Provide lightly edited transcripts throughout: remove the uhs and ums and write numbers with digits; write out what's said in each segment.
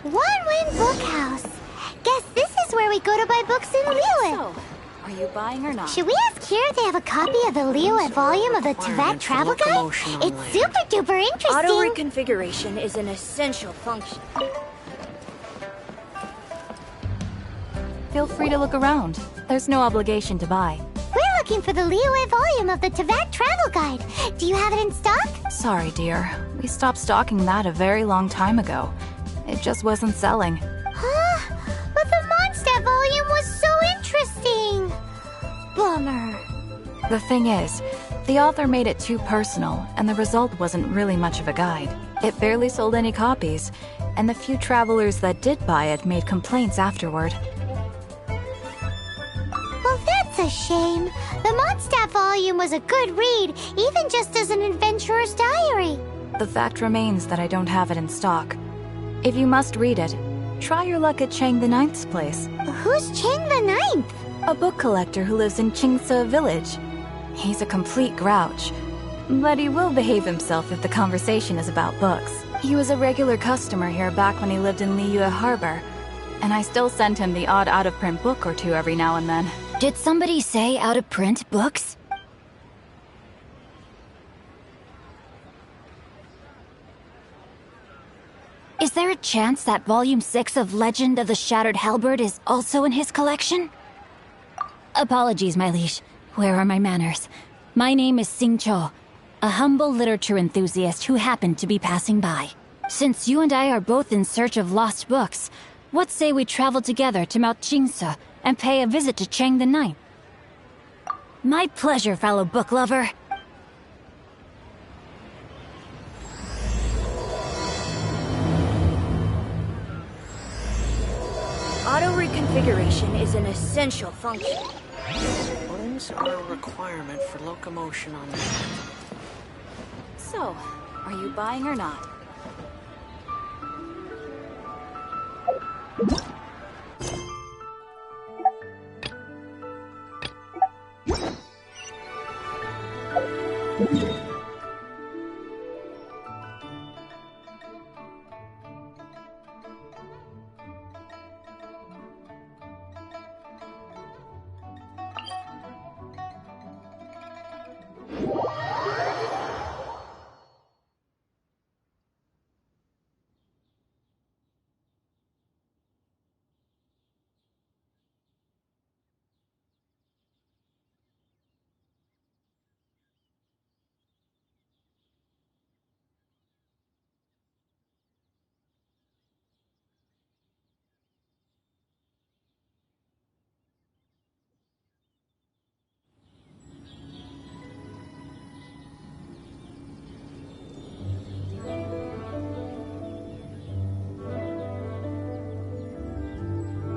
One-Win Bookhouse. Guess this is where we go to buy books in Liyue. So, are you buying or not? Should we ask here if they have a copy of the Liyue volume of the Teyvat travel guide? It's super-duper interesting. Auto reconfiguration is an essential function. Feel free to look around. There's no obligation to buy. We're looking for the Liyue volume of the Teyvat travel guide. Do you have it in stock? Sorry, dear. We stopped stocking that a very long time ago. It just wasn't selling. Huh? But the Mondstadt volume was so interesting. Bummer. The thing is, the author made it too personal, and the result wasn't really much of a guide. It barely sold any copies, and the few travelers that did buy it made complaints afterward. Well, that's a shame. The Mondstadt volume was a good read, even just as an adventurer's diary. The fact remains that I don't have it in stock. If you must read it, try your luck at Chang the Ninth's place. Who's Chang the Ninth? A book collector who lives in Qingce village. He's a complete grouch, but he will behave himself if the conversation is about books. He was a regular customer here back when he lived in Liyue Harbor, and I still send him the odd out-of-print book or two every now and then. Did somebody say out-of-print books? Is there a chance that Volume 6 of Legend of the Shattered Halberd is also in his collection? Apologies, my liege. Where are my manners? My name is Sing Cho, a humble literature enthusiast who happened to be passing by. Since you and I are both in search of lost books, what say we travel together to Mount Qingce and pay a visit to Chang the Ninth? My pleasure, fellow book lover. Auto reconfiguration is an essential function. Wings are a requirement for locomotion on land. So, are you buying or not?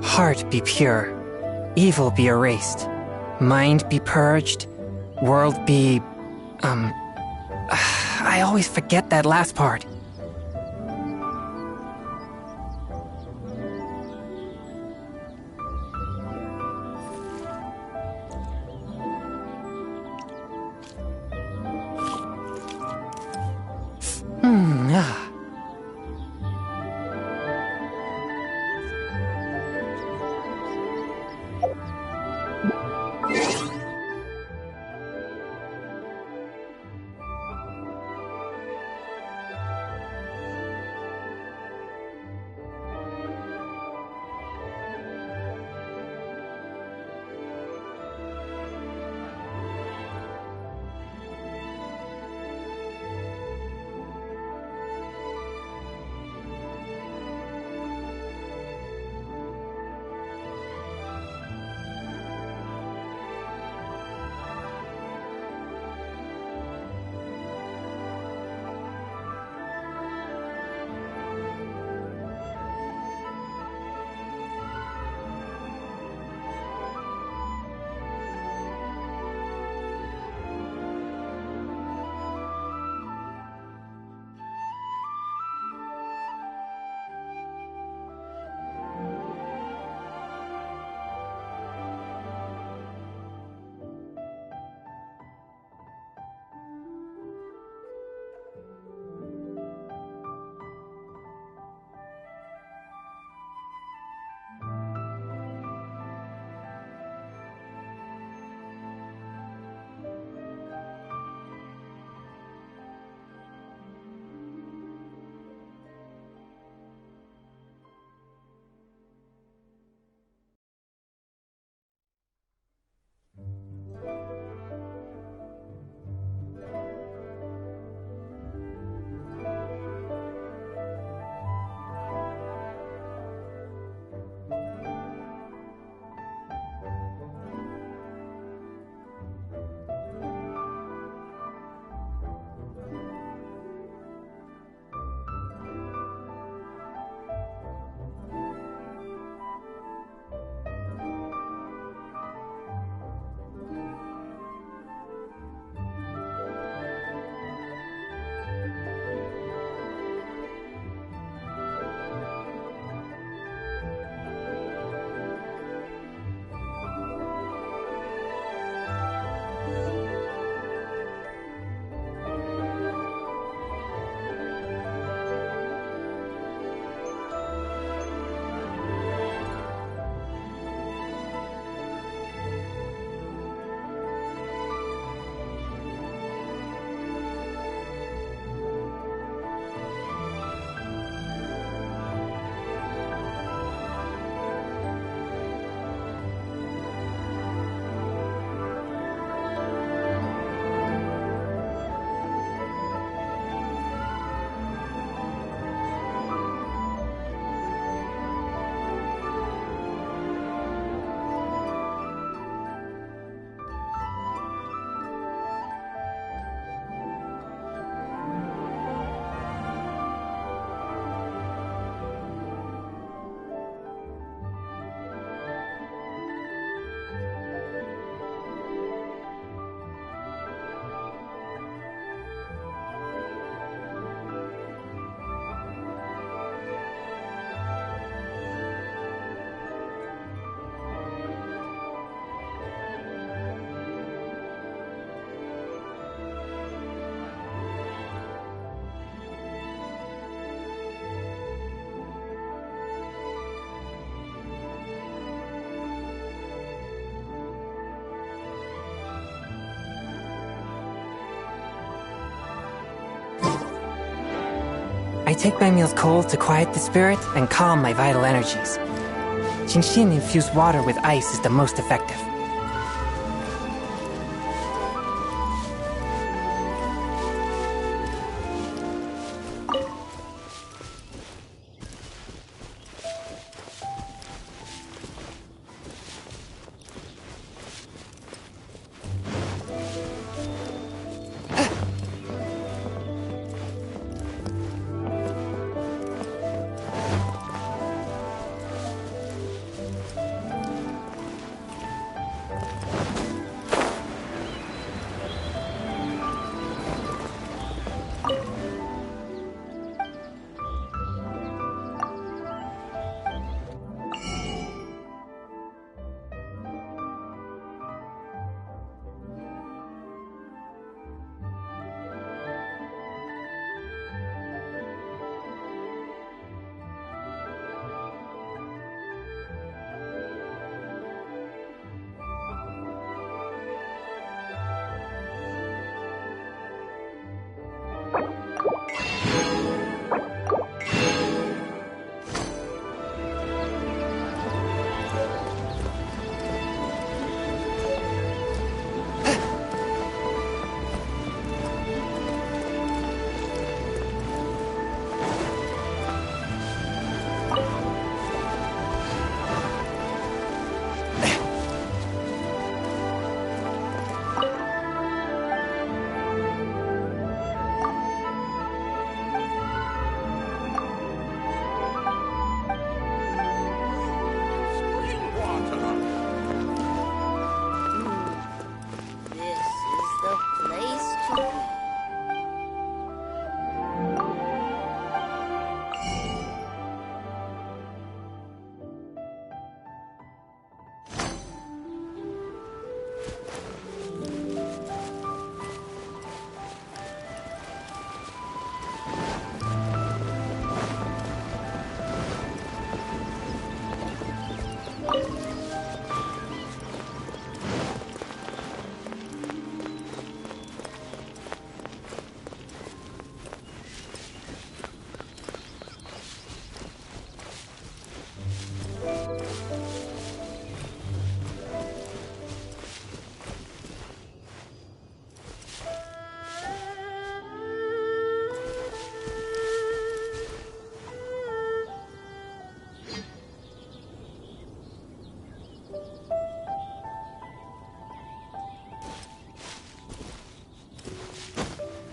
Heart be pure, evil be erased, mind be purged, world be... I always forget that last part. Ah. take my meals cold to quiet the spirit and calm my vital energies. Genshin infused water with ice is the most effective.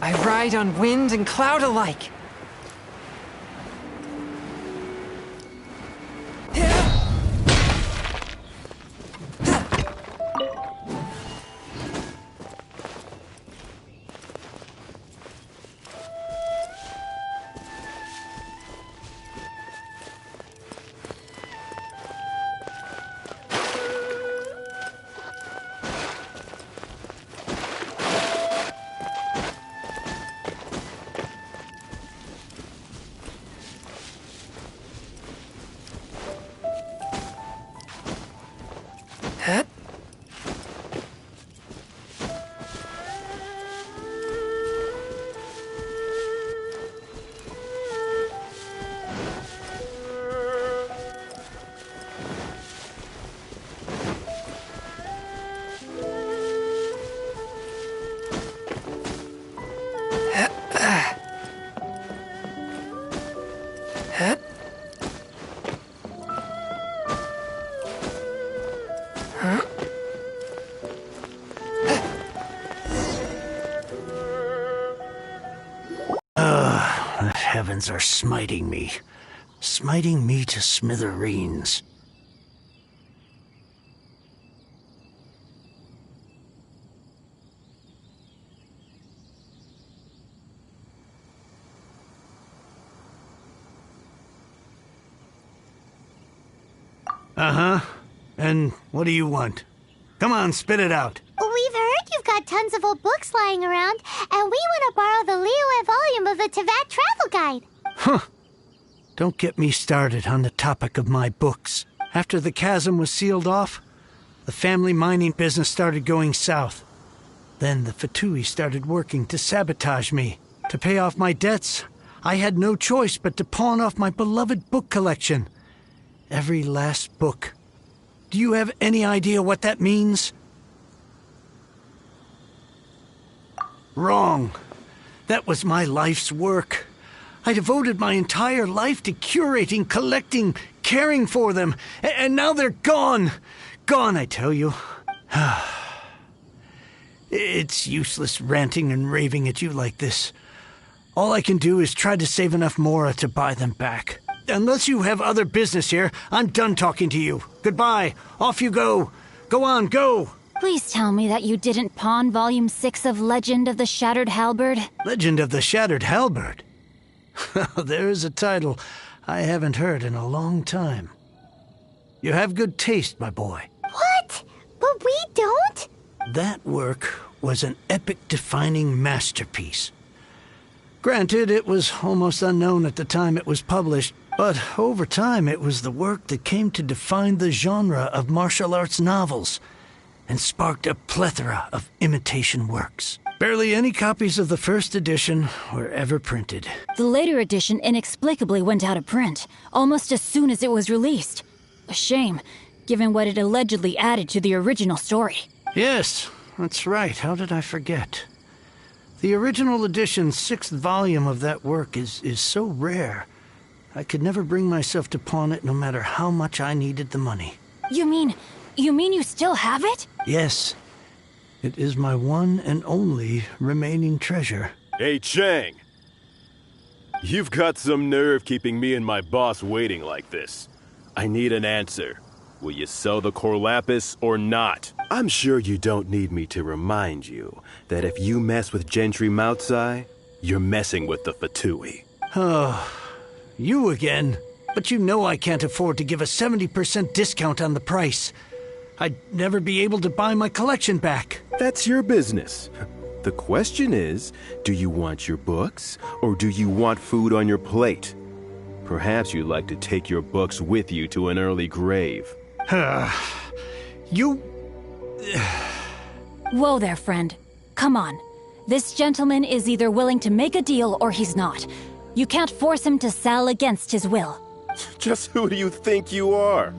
I ride on wind and cloud alike. The heavens are smiting me to smithereens. Uh-huh. And what do you want? Come on, spit it out. We've heard you've got tons of old books lying around, and we want to borrow the Liyue volume of the Teyvat Travel Guide. Huh. Don't get me started on the topic of my books. After the chasm was sealed off, the family mining business started going south. Then the Fatui started working to sabotage me. To pay off my debts, I had no choice but to pawn off my beloved book collection. Every last book. Do you have any idea what that means? Wrong. That was my life's work. I devoted my entire life to curating, collecting, caring for them, and now they're gone. Gone, I tell you. It's useless ranting and raving at you like this. All I can do is try to save enough mora to buy them back. Unless you have other business here, I'm done talking to you. Goodbye. Off you go. Go on, go. Please tell me that you didn't pawn Volume 6 of Legend of the Shattered Halberd. Legend of the Shattered Halberd? There's a title I haven't heard in a long time. You have good taste, my boy. What? But we don't? That work was an epic-defining masterpiece. Granted, it was almost unknown at the time it was published, but over time it was the work that came to define the genre of martial arts novels and sparked a plethora of imitation works. Barely any copies of the first edition were ever printed. The later edition inexplicably went out of print, almost as soon as it was released. A shame, given what it allegedly added to the original story. Yes, that's right. How did I forget? The original edition's 6th volume of that work is so rare, I could never bring myself to pawn it no matter how much I needed the money. You mean you still have it? Yes. It is my one and only remaining treasure. Hey, Chang! You've got some nerve keeping me and my boss waiting like this. I need an answer. Will you sell the core lapis or not? I'm sure you don't need me to remind you that if you mess with Gentry Moutsai, you're messing with the Fatui. Oh, you again. But you know I can't afford to give a 70% discount on the price. I'd never be able to buy my collection back. That's your business. The question is, do you want your books or do you want food on your plate? Perhaps you'd like to take your books with you to an early grave. You... Whoa there, friend. Come on. This gentleman is either willing to make a deal or he's not. You can't force him to sell against his will. Just who do you think you are?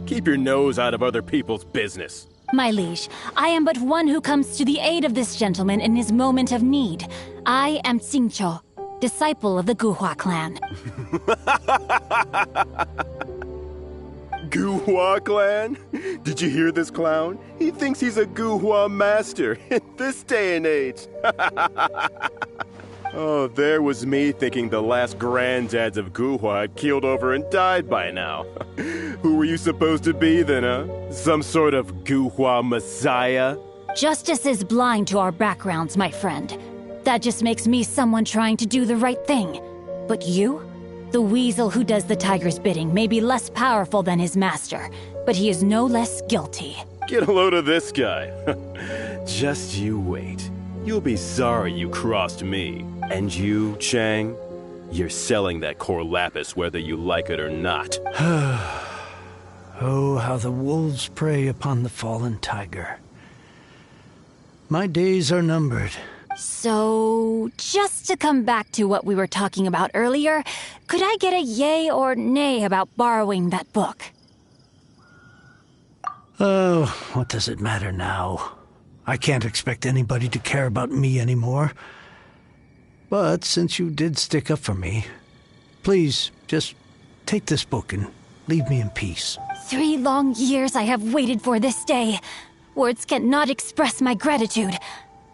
Keep your nose out of other people's business. My liege, I am but one who comes to the aid of this gentleman in his moment of need. I am Xingqiu, disciple of the Guhua clan. Guhua clan? Did you hear this clown? He thinks he's a Guhua master in this day and age. Oh, there was me thinking the last granddads of Guhua had keeled over and died by now. Who were you supposed to be then, huh? Some sort of Guhua messiah? Justice is blind to our backgrounds, my friend. That just makes me someone trying to do the right thing. But you? The weasel who does the tiger's bidding may be less powerful than his master, but he is no less guilty. Get a load of this guy. Just you wait. You'll be sorry you crossed me. And you, Chang, you're selling that core lapis whether you like it or not. Oh, how the wolves prey upon the fallen tiger. My days are numbered. So, just to come back to what we were talking about earlier, could I get a yay or nay about borrowing that book? Oh, what does it matter now? I can't expect anybody to care about me anymore. But since you did stick up for me, please, just take this book and leave me in peace. 3 long years I have waited for this day. Words cannot express my gratitude.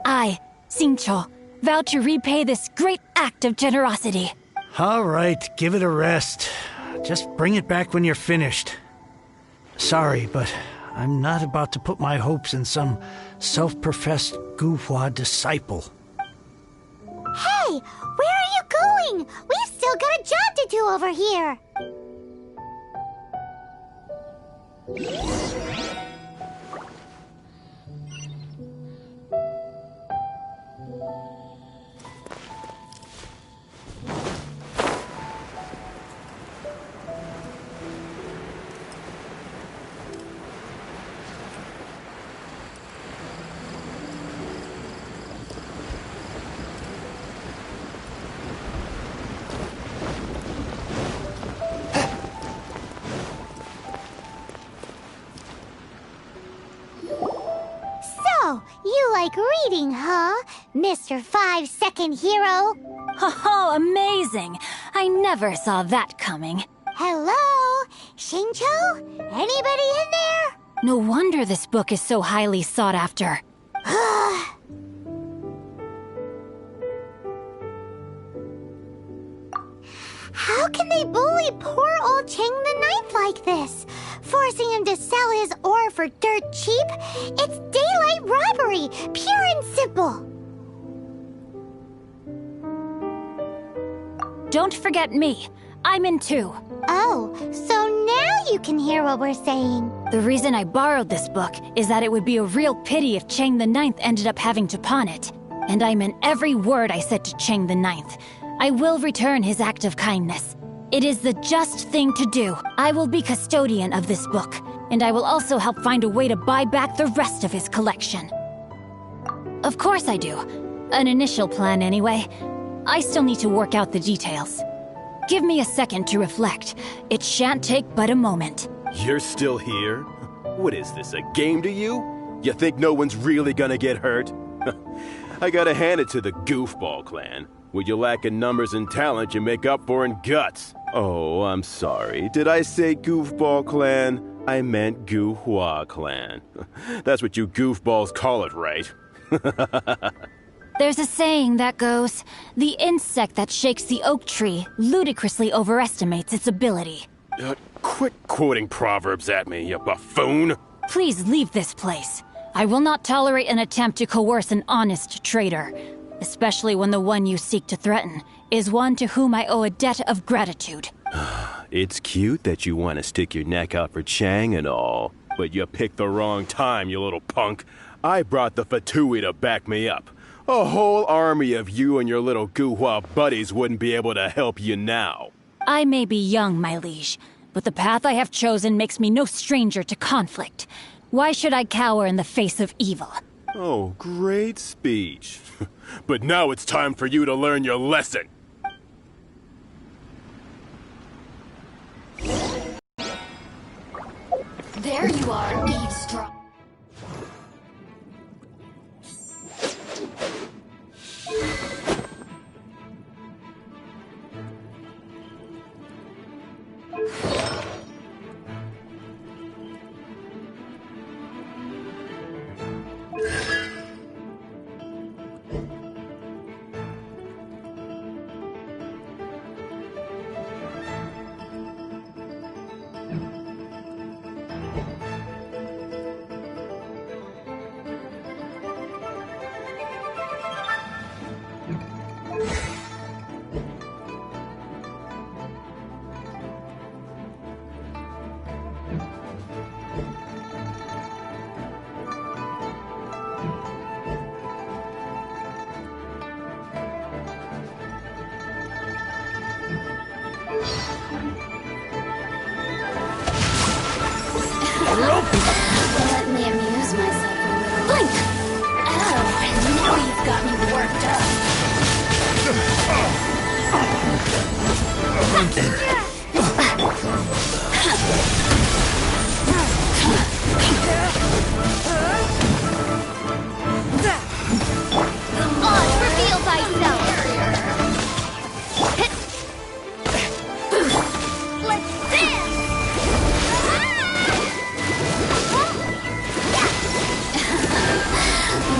I, Xingqiu, vow to repay this great act of generosity. All right, give it a rest. Just bring it back when you're finished. Sorry, but I'm not about to put my hopes in some self-professed Guhua disciple. Hey, where are you going? We've still got a job to do over here. like reading, huh, Mr. 5-second hero? Oh, amazing! I never saw that coming. Hello? Xingqiu? Anybody in there? No wonder this book is so highly sought after. How can they bully poor old Cheng the Ninth like this? Forcing him to sell his ore for dirt cheap? It's daylight robbery, pure and simple. Don't forget me. I'm in too. Oh, so now you can hear what we're saying. The reason I borrowed this book is that it would be a real pity if Cheng the Ninth ended up having to pawn it. And I meant every word I said to Cheng the Ninth. I will return his act of kindness. It is the just thing to do. I will be custodian of this book, and I will also help find a way to buy back the rest of his collection. Of course I do. An initial plan anyway. I still need to work out the details. Give me a second to reflect. It shan't take but a moment. You're still here? What is this, a game to you? You think no one's really gonna get hurt? I gotta hand it to the Goofball clan. What you lack in numbers and talent, you make up for in guts. Oh, I'm sorry. Did I say Goofball clan? I meant Guhua clan. That's what you goofballs call it, right? There's a saying that goes, the insect that shakes the oak tree ludicrously overestimates its ability. Quit quoting proverbs at me, you buffoon! Please leave this place. I will not tolerate an attempt to coerce an honest trader, especially when the one you seek to threaten is one to whom I owe a debt of gratitude. It's cute that you want to stick your neck out for Chang and all, but you picked the wrong time, you little punk. I brought the Fatui to back me up. A whole army of you and your little Guhua buddies wouldn't be able to help you now. I may be young, my liege, but the path I have chosen makes me no stranger to conflict. Why should I cower in the face of evil? Oh, great speech. But now it's time for you to learn your lesson. There you are, eavesdrop. Let me amuse myself a little. Blink! Oh, now you've got me worked Come on, reveal thyself! Let's dance!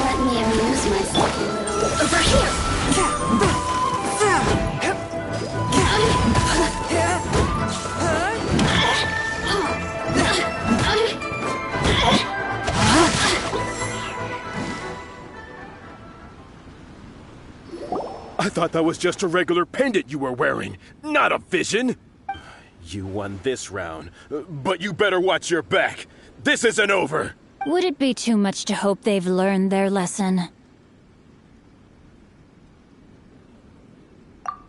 Let me amuse myself a little. Over here! I thought that was just a regular pendant you were wearing, not a vision. You won this round, but you better watch your back. This isn't over. Would it be too much to hope they've learned their lesson?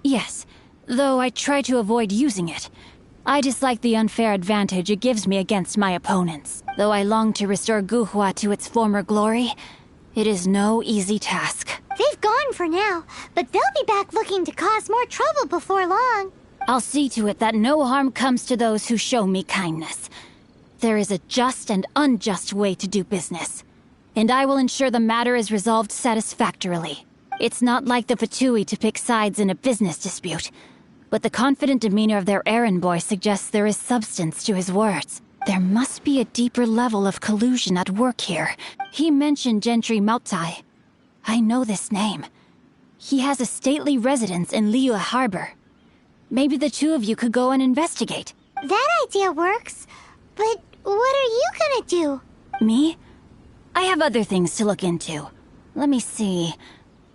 Yes, though I try to avoid using it. I dislike the unfair advantage it gives me against my opponents. Though I long to restore Guhua to its former glory, it is no easy task. They've gone for now, but they'll be back looking to cause more trouble before long. I'll see to it that no harm comes to those who show me kindness. There is a just and unjust way to do business. and I will ensure the matter is resolved satisfactorily. It's not like the Fatui to pick sides in a business dispute, but the confident demeanor of their errand boy suggests there is substance to his words. There must be a deeper level of collusion at work here. He mentioned Gentry Mautai. I know this name. He has a stately residence in Liyue Harbor. Maybe the two of you could go and investigate. That idea works, but what are you gonna do? Me? I have other things to look into. Let me see.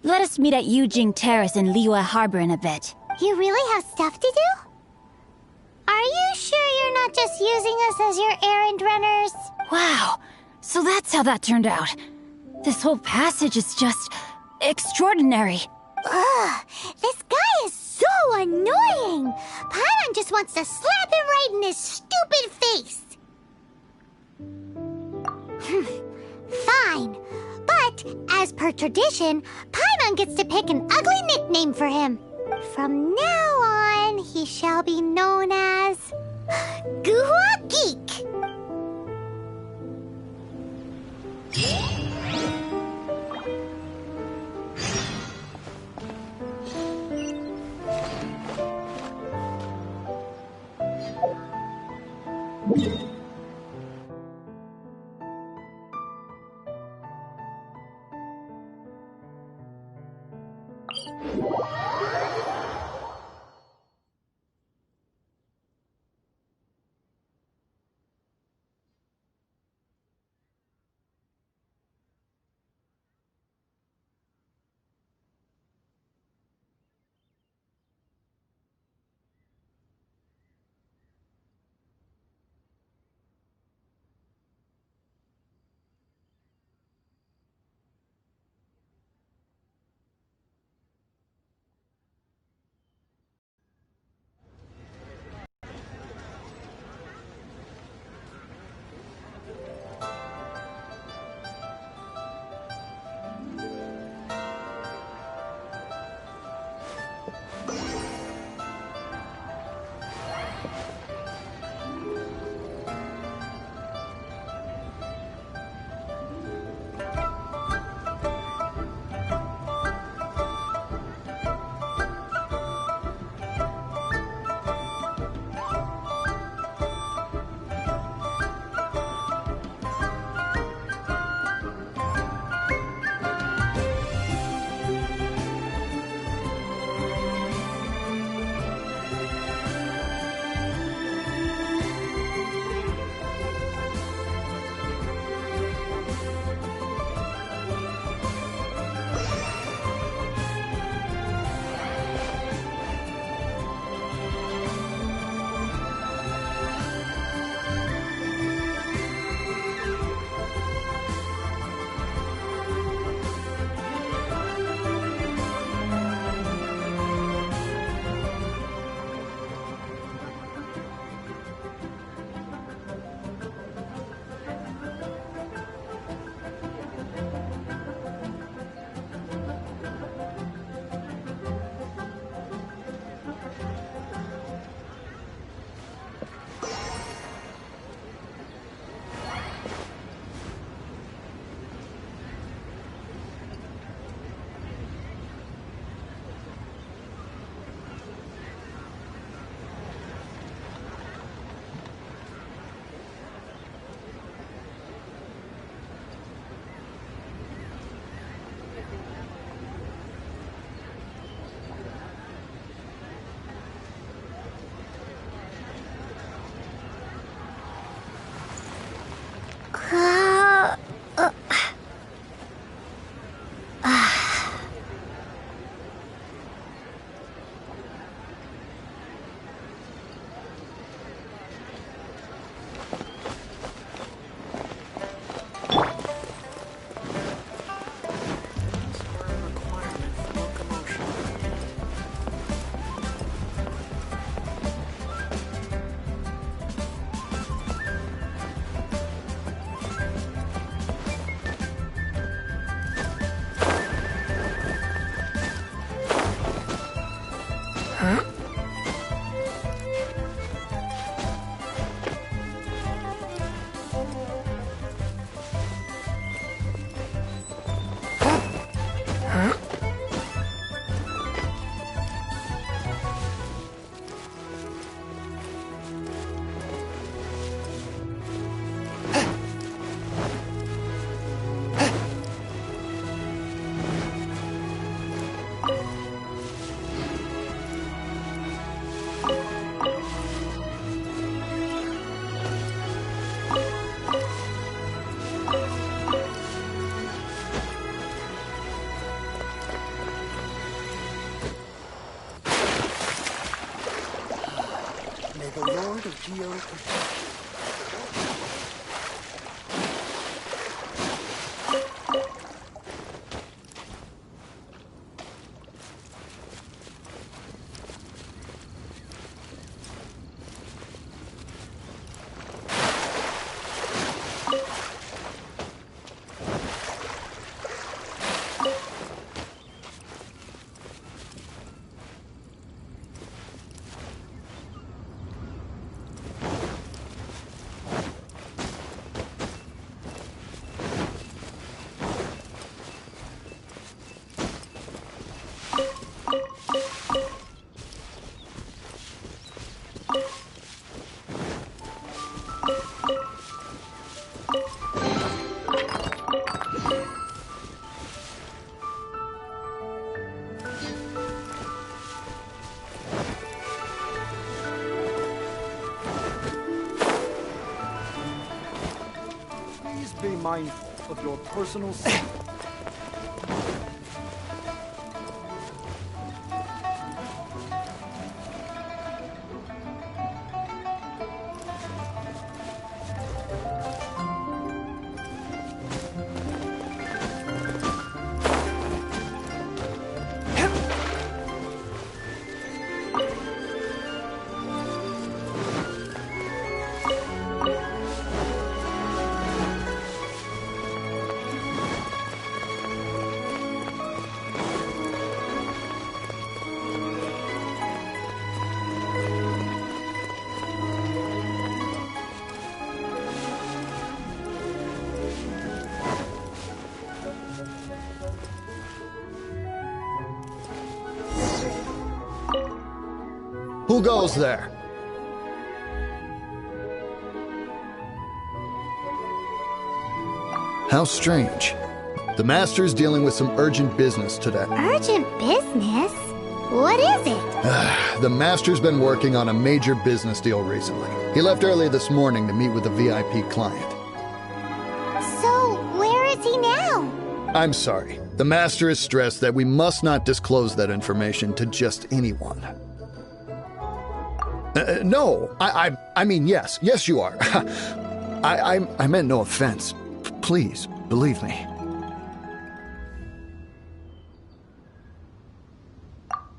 Let us meet at Yujing Terrace in Liyue Harbor in a bit. You really have stuff to do? Are you sure you're not just using us as your errand runners? Wow, so that's how that turned out. This whole passage is just extraordinary. Ugh, this guy is so annoying! Paimon just wants to slap him right in his stupid face! Fine, but as per tradition, Paimon gets to pick an ugly nickname for him. From now on, he shall be known as Guhua Geek. the Lord of Geo. Be mindful of your personal safety. Who goes there? How strange. The Master's dealing with some urgent business today. Urgent business? What is it? The Master's been working on a major business deal recently. He left early this morning to meet with a VIP client. So, where is he now? I'm sorry. The Master is stressed that we must not disclose that information to just anyone. No, I mean, yes. Yes, you are. I meant no offense. Please, believe me.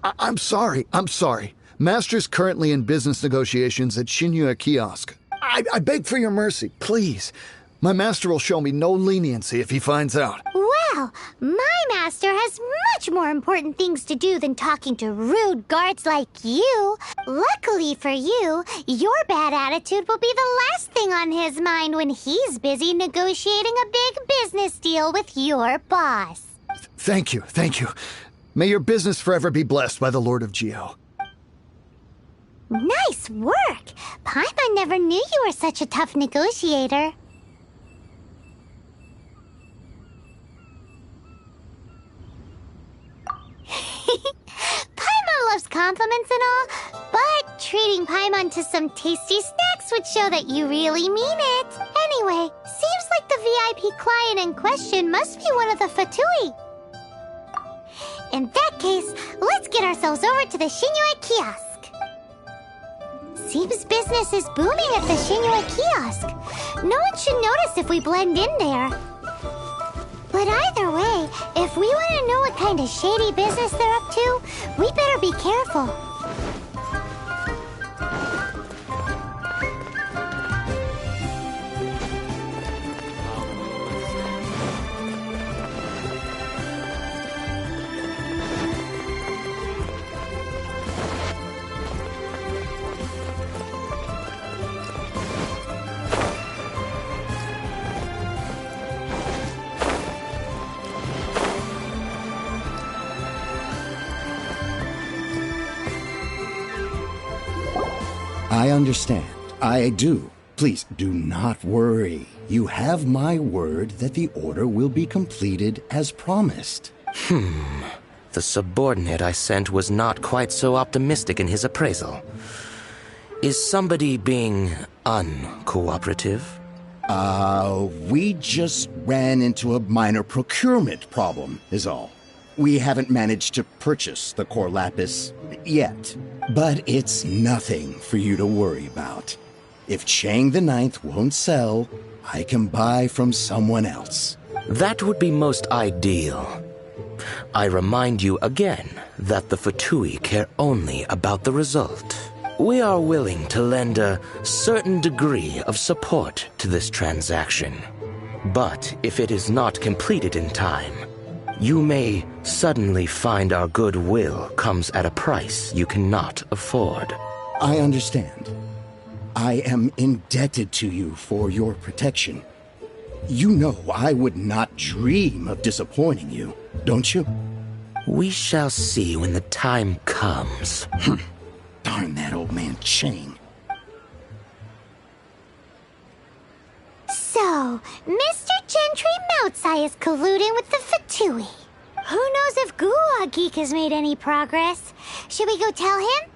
I'm sorry. Master's currently in business negotiations at Shinya Kiosk. I beg for your mercy, please. My master will show me no leniency if he finds out. Well, my master has much more important things to do than talking to rude guards like you. Luckily for you, your bad attitude will be the last thing on his mind when he's busy negotiating a big business deal with your boss. Thank you. May your business forever be blessed by the Lord of Geo. Nice work! Paimon never knew you were such a tough negotiator. Paimon loves compliments and all, but treating Paimon to some tasty snacks would show that you really mean it. Anyway, seems like the VIP client in question must be one of the Fatui. In that case, let's get ourselves over to the Shinue Kiosk. Seems business is booming at the Shinue Kiosk. No one should notice if we blend in there. But either way, if we want to know what kind of shady business they're up to, we better be careful. I understand. I do. Please do not worry. You have my word that the order will be completed as promised. The subordinate I sent was not quite so optimistic in his appraisal. Is somebody being uncooperative? We just ran into a minor procurement problem, is all. We haven't managed to purchase the core lapis yet. But it's nothing for you to worry about. If Chang the Ninth won't sell, I can buy from someone else. That would be most ideal. I remind you again that the Fatui care only about the result. We are willing to lend a certain degree of support to this transaction. But if it is not completed in time, you may suddenly find our goodwill comes at a price you cannot afford. I understand. I am indebted to you for your protection. You know I would not dream of disappointing you, don't you? We shall see when the time comes. Darn that old man Chang. So, Mr. Gentry Moutsai is colluding with the Fatui. Who knows if Guhua Geek has made any progress? Should we go tell him?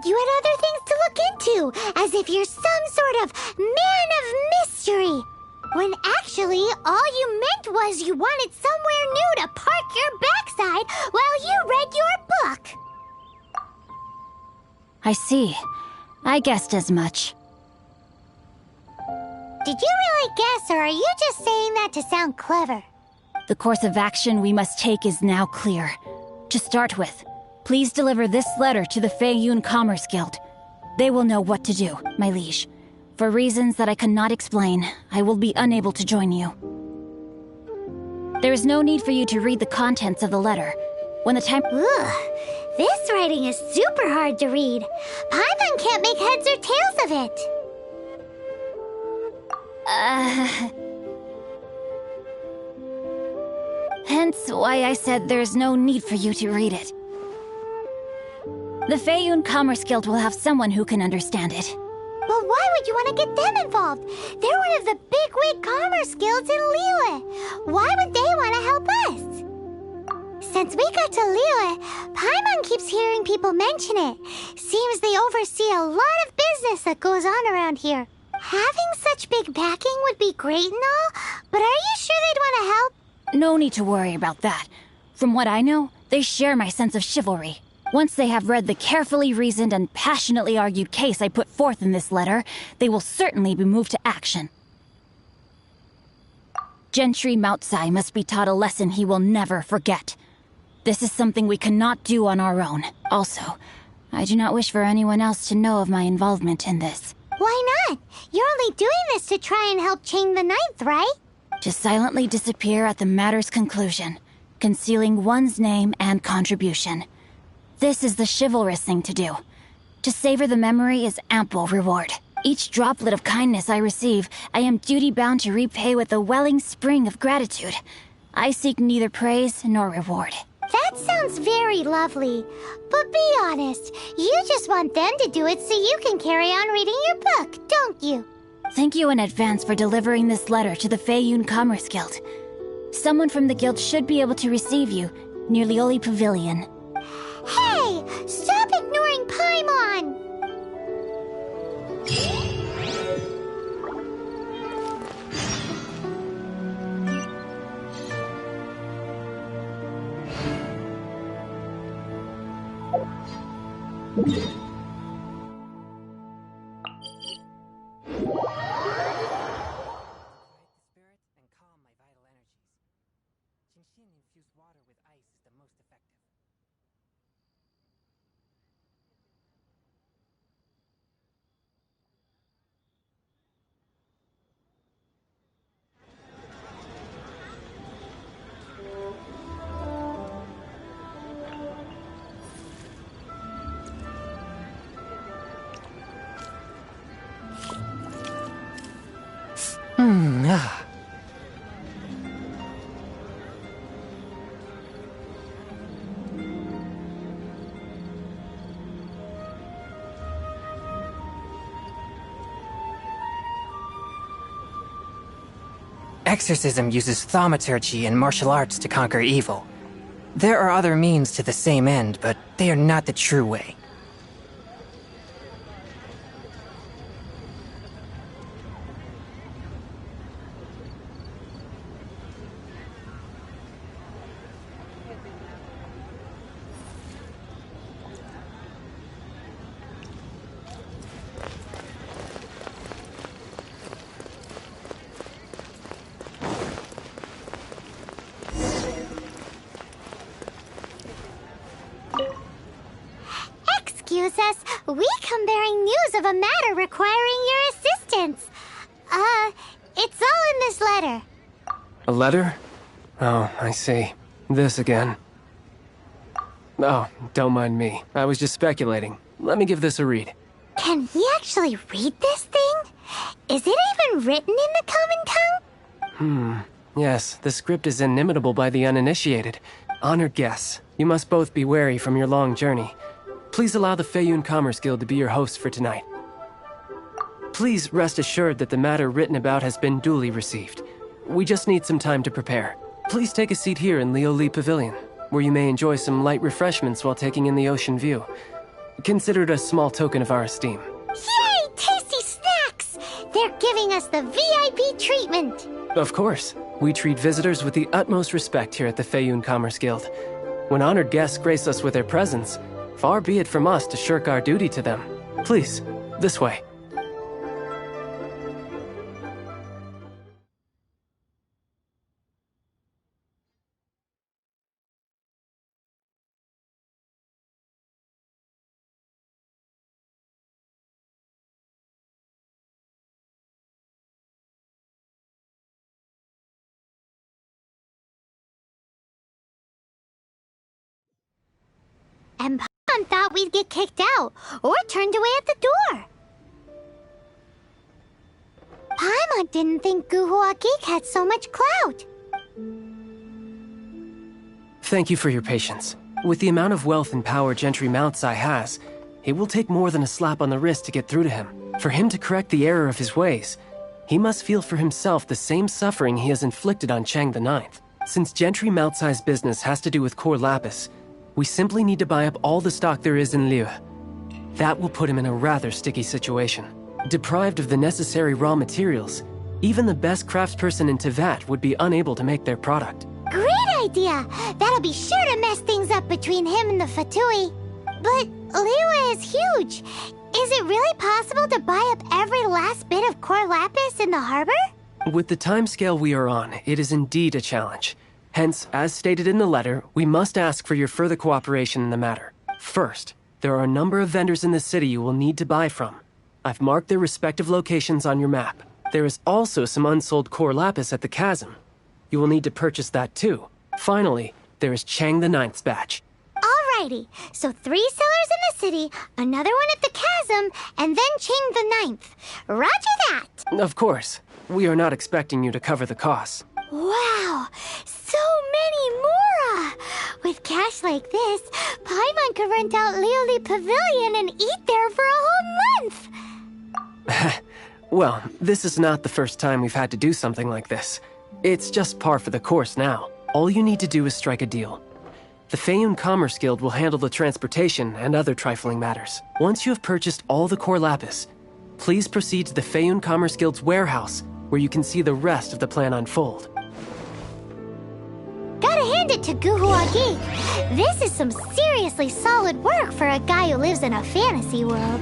You had other things to look into, as if you're some sort of man of mystery. When actually, all you meant was you wanted somewhere new to park your backside while you read your book. I see. I guessed as much. Did you really guess, or are you just saying that to sound clever? The course of action we must take is now clear. To start with, please deliver this letter to the Feiyun Commerce Guild. They will know what to do, my liege. For reasons that I cannot explain, I will be unable to join you. There is no need for you to read the contents of the letter. When the time... Ugh, this writing is super hard to read. Paimon can't make heads or tails of it. Hence why I said there's no need for you to read it. The Feiyun Commerce Guild will have someone who can understand it. But why would you want to get them involved? They're one of the bigwig commerce guilds in Liyue. Why would they want to help us? Since we got to Liyue, Paimon keeps hearing people mention it. Seems they oversee a lot of business that goes on around here. Having such big backing would be great and all, but are you sure they'd want to help? No need to worry about that. From what I know, they share my sense of chivalry. Once they have read the carefully reasoned and passionately argued case I put forth in this letter, they will certainly be moved to action. Gentry Moutsai must be taught a lesson he will never forget. This is something we cannot do on our own. Also, I do not wish for anyone else to know of my involvement in this. Why not? You're only doing this to try and help Chang the Ninth, right? To silently disappear at the matter's conclusion, concealing one's name and contribution. This is the chivalrous thing to do. To savor the memory is ample reward. Each droplet of kindness I receive, I am duty-bound to repay with a welling spring of gratitude. I seek neither praise nor reward. That sounds very lovely. But be honest, you just want them to do it so you can carry on reading your book, don't you? Thank you in advance for delivering this letter to the Feiyun Commerce Guild. Someone from the guild should be able to receive you near Lioli Pavilion. Hey! Stop ignoring Paimon! Exorcism uses thaumaturgy and martial arts to conquer evil. There are other means to the same end, but they are not the true way. Excuse us, we come bearing news of a matter requiring your assistance. It's all in this letter. A letter? Oh, I see. This again. Oh, don't mind me. I was just speculating. Let me give this a read. Can we actually read this thing? Is it even written in the common tongue? Yes, the script is inimitable by the uninitiated. Honored guests, you must both be wary from your long journey. Please allow the Feiyun Commerce Guild to be your host for tonight. Please rest assured that the matter written about has been duly received. We just need some time to prepare. Please take a seat here in Lioli Pavilion, where you may enjoy some light refreshments while taking in the ocean view. Consider it a small token of our esteem. Yay! Tasty snacks! They're giving us the VIP treatment. Of course. We treat visitors with the utmost respect here at the Feiyun Commerce Guild. When honored guests grace us with their presence, far be it from us to shirk our duty to them. Please, this way. and Paimon thought we'd get kicked out or turned away at the door. Paimon didn't think Guhua Geek had so much clout. Thank you for your patience. With the amount of wealth and power Gentry Moutsai has, it will take more than a slap on the wrist to get through to him. For him to correct the error of his ways, he must feel for himself the same suffering he has inflicted on Chang the Ninth. Since Gentry Moutsai's business has to do with core lapis, we simply need to buy up all the stock there is in Liyue. That will put him in a rather sticky situation. Deprived of the necessary raw materials, even the best craftsperson in Teyvat would be unable to make their product. Great idea! That'll be sure to mess things up between him and the Fatui. But Liyue is huge. Is it really possible to buy up every last bit of core lapis in the harbor? With the timescale we are on, it is indeed a challenge. Hence, as stated in the letter, we must ask for your further cooperation in the matter. First, there are a number of vendors in the city you will need to buy from. I've marked their respective locations on your map. There is also some unsold core lapis at the chasm. You will need to purchase that too. Finally, there is Chang the Ninth's batch. Alrighty, so 3 sellers in the city, another one at the chasm, and then Chang the Ninth. Roger that! Of course. We are not expecting you to cover the costs. Wow, so many more! With cash like this, Paimon could rent out Lioli Pavilion and eat there for a whole month! Well, this is not the first time we've had to do something like this. It's just par for the course now. All you need to do is strike a deal. The Feiyun Commerce Guild will handle the transportation and other trifling matters. Once you have purchased all the core lapis, please proceed to the Feiyun Commerce Guild's warehouse, where you can see the rest of the plan unfold. Gotta hand it to Guhua Geek. This is some seriously solid work for a guy who lives in a fantasy world.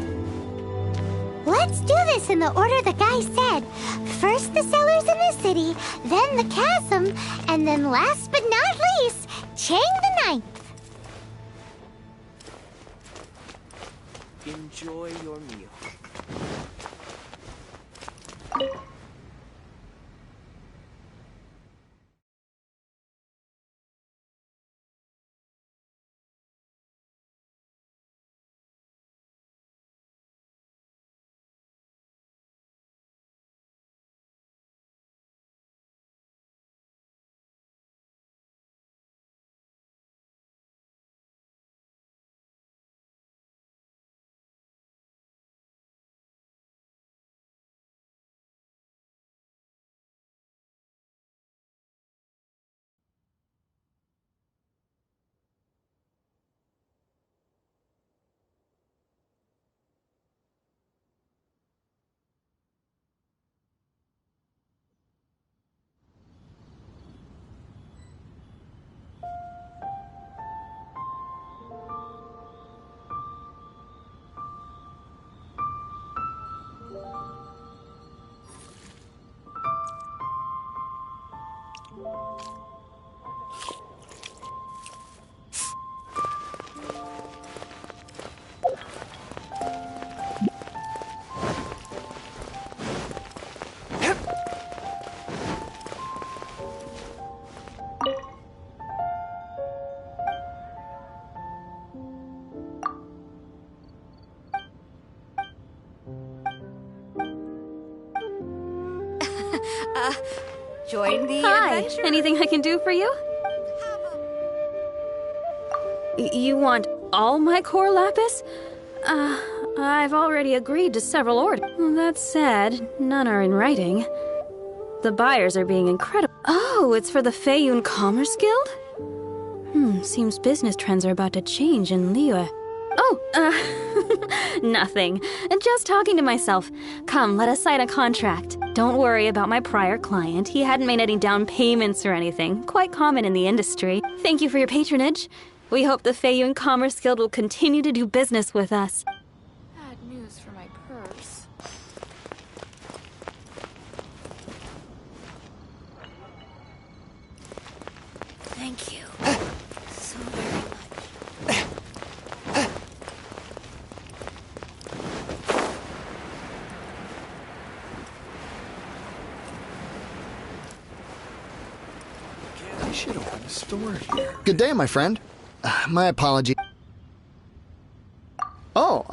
Let's do this in the order the guy said. First the sellers in the city, then the chasm, and then last but not least, Chang the Ninth. Enjoy your meal. Join the Hi, adventure. anything I can do for you? You want all my core lapis? I've already agreed to several orders. That said, none are in writing. The buyers are being incredible. Oh, it's for the Feiyun Commerce Guild? Seems business trends are about to change in Liyue. Oh, nothing. Just talking to myself. Come, let us sign a contract. Don't worry about my prior client. He hadn't made any down payments or anything. Quite common in the industry. Thank you for your patronage. We hope the Feiyun Commerce Guild will continue to do business with us. Bad news for my purse. Thank you. So very much. I should open a store here. Good day, my friend. My apologies.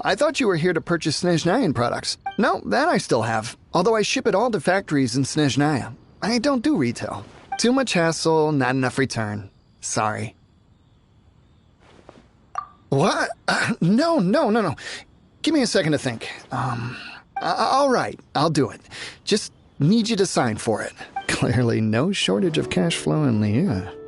I thought you were here to purchase Snezhnayan products. No, that I still have. Although I ship it all to factories in Snezhnaya. I don't do retail. Too much hassle, not enough return. Sorry. What? No. Give me a second to think. All right, I'll do it. Just need you to sign for it. Clearly no shortage of cash flow in Liyue.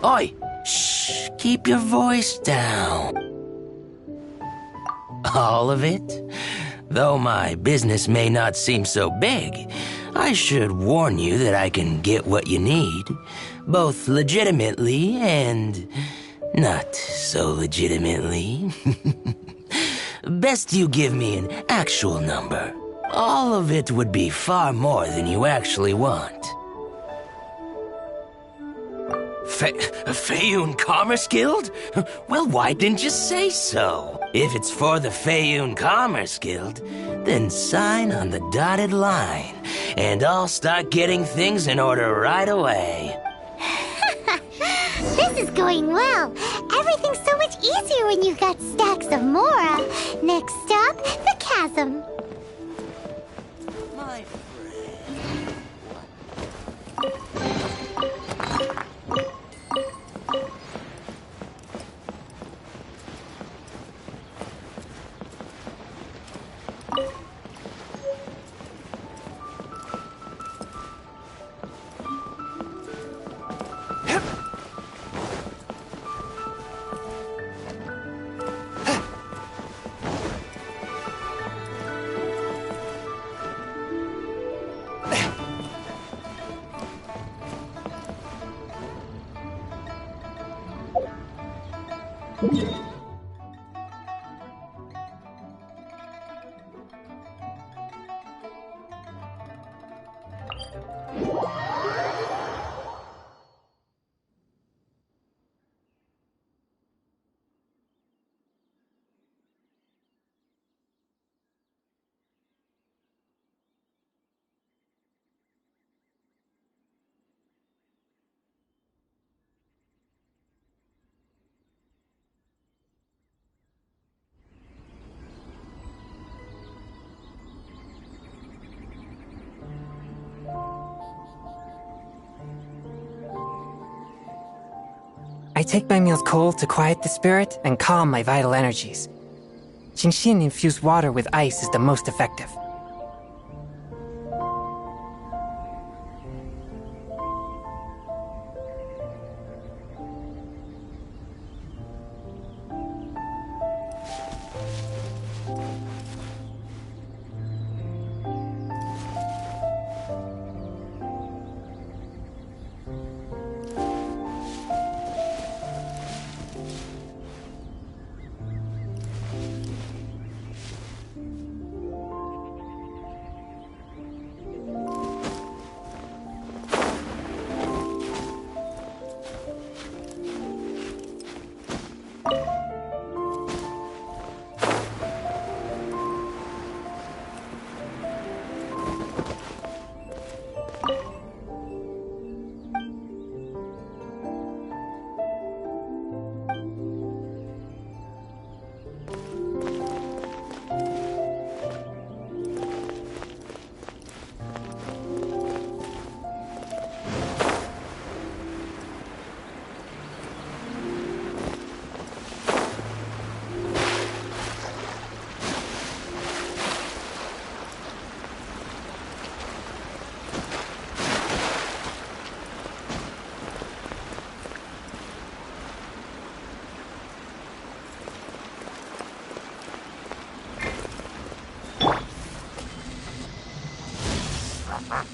Oi! Shh! Keep your voice down. All of it? Though my business may not seem so big, I should warn you that I can get what you need, both legitimately and not so legitimately. Best you give me an actual number. All of it would be far more than you actually want. Feiyun Commerce Guild? Well, why didn't you say so? If it's for the Feiyun Commerce Guild, then sign on the dotted line, and I'll start getting things in order right away. This is going well. Everything's so much easier when you've got stacks of Mora. Next stop, the chasm. My I take my meals cold to quiet the spirit and calm my vital energies. Genshin infused water with ice is the most effective. Yeah!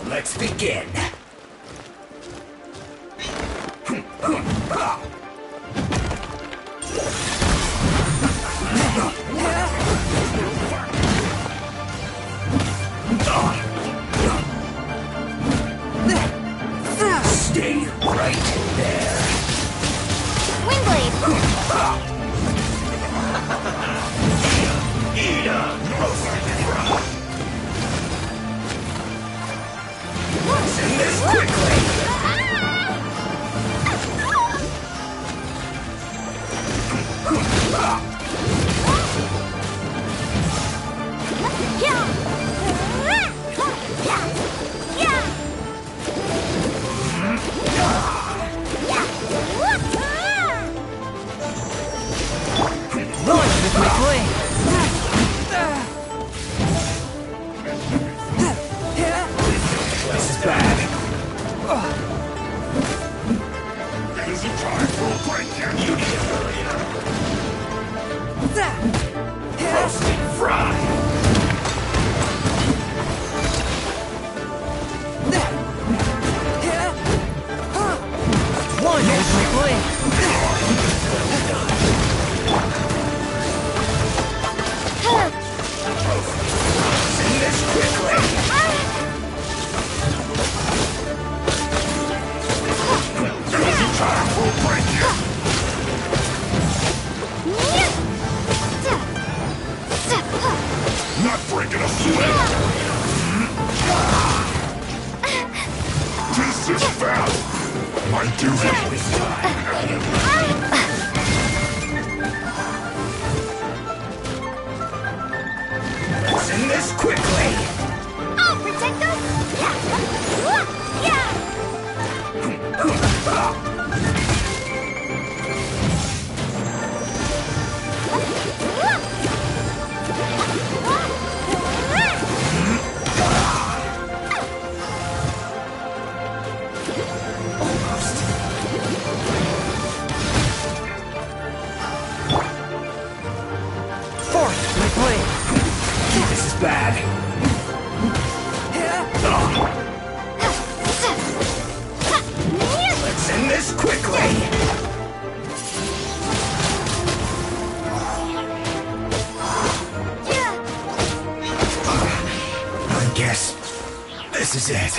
Let's begin. Stay right there. Windblade! Eat up. Send this quickly. Launch with my blade! This is bad. There's a time for break you need roasted fry. One with my blade! Send this quickly. There's a time for break Not breaking a sweat. This is foul. My duty is Let's end this quickly. I'll protect us! Fourth, my blade! This is bad. Let's end this quickly. I guess this is it.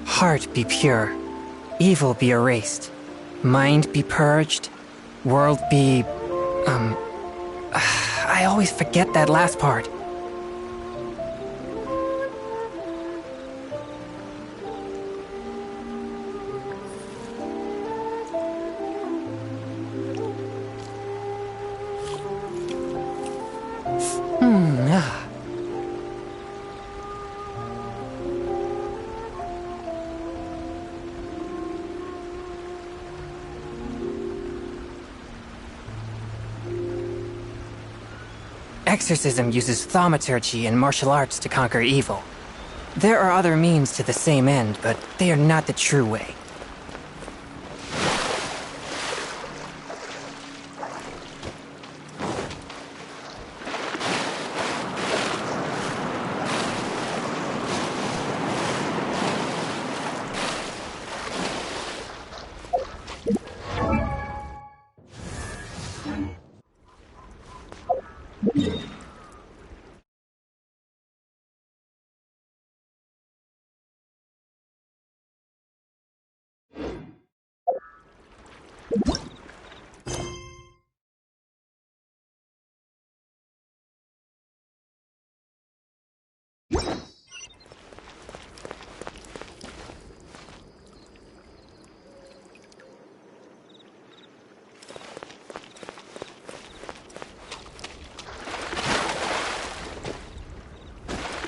Heart be pure, evil be erased, mind be purged, world be... I always forget that last part. Exorcism uses thaumaturgy and martial arts to conquer evil. There are other means to the same end, but they are not the true way.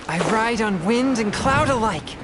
I ride on wind and cloud alike.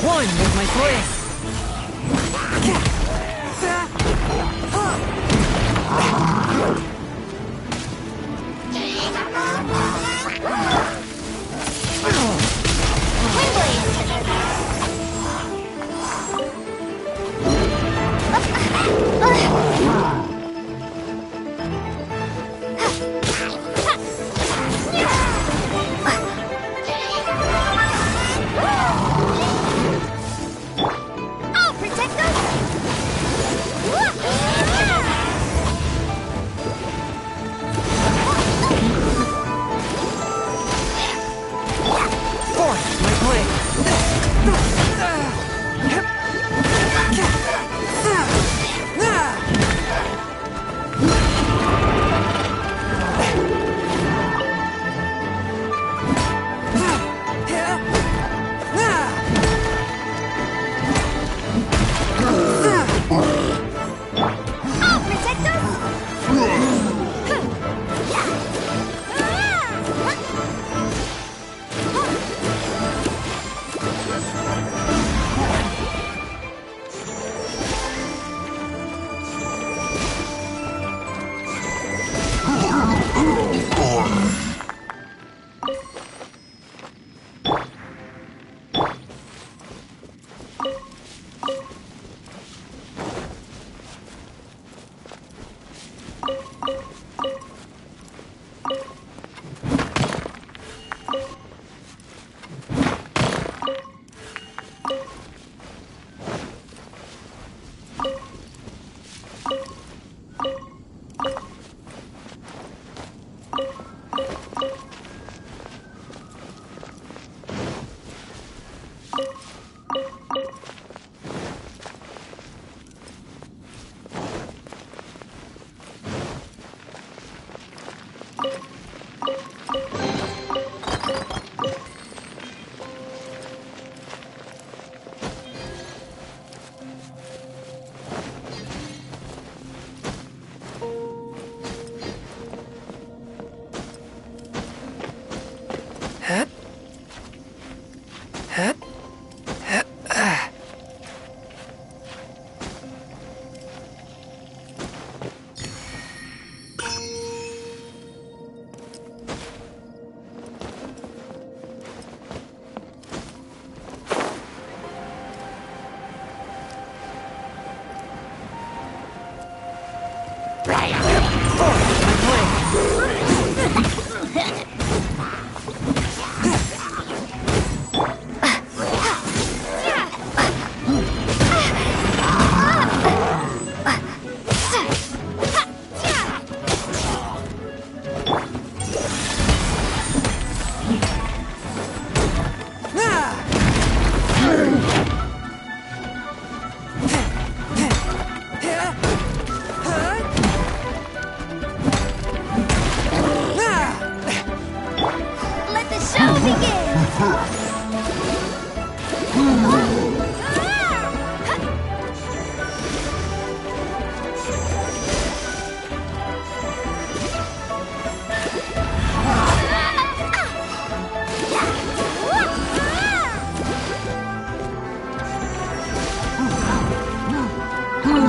One with my blade! One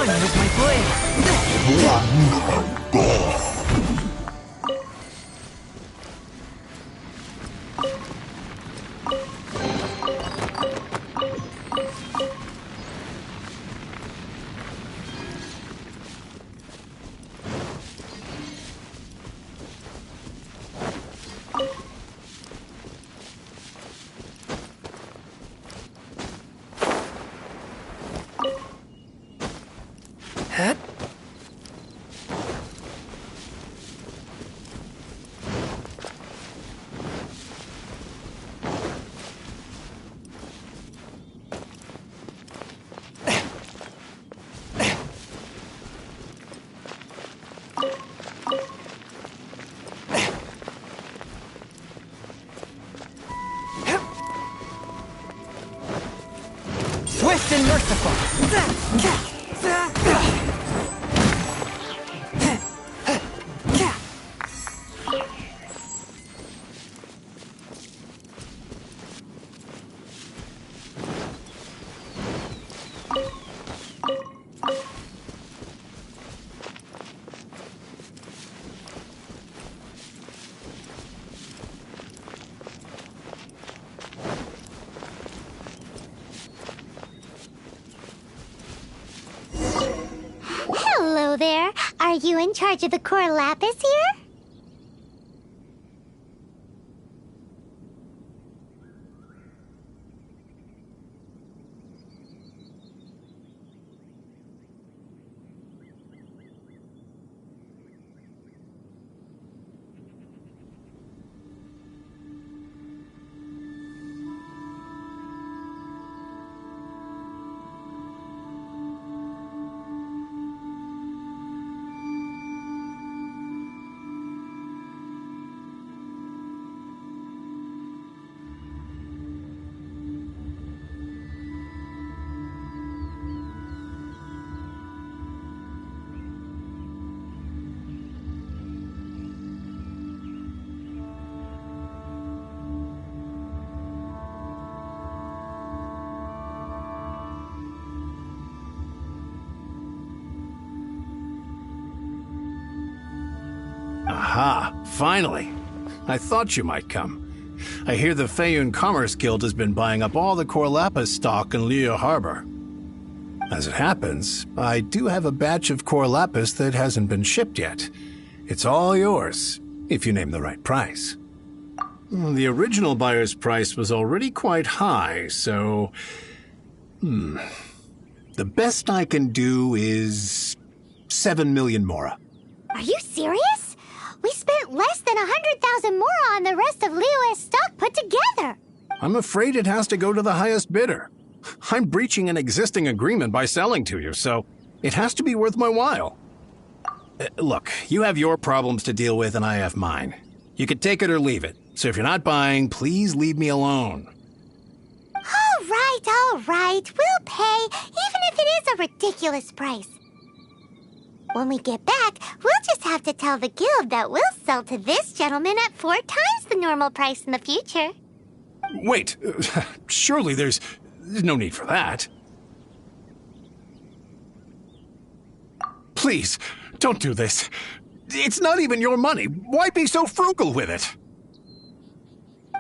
with my blade. Swift and merciful. Hello there. Are you in charge of the core lapis here? Aha, finally. I thought you might come. I hear the Feiyun Commerce Guild has been buying up all the core lapis stock in Liyue Harbor. As it happens, I do have a batch of core lapis that hasn't been shipped yet. It's all yours, if you name the right price. The original buyer's price was already quite high, so... The best I can do is... 7 million mora. Are you serious? We spent less than 100,000 more on the rest of Liyue's stock put together. I'm afraid it has to go to the highest bidder. I'm breaching an existing agreement by selling to you, so it has to be worth my while. Look, you have your problems to deal with and I have mine. You can take it or leave it. So if you're not buying, please leave me alone. All right. We'll pay, even if it is a ridiculous price. When we get back, we'll just have to tell the guild that we'll sell to this gentleman at 4 times the normal price in the future. Wait, surely there's There's no need for that. Please, don't do this. It's not even your money. Why be so frugal with it?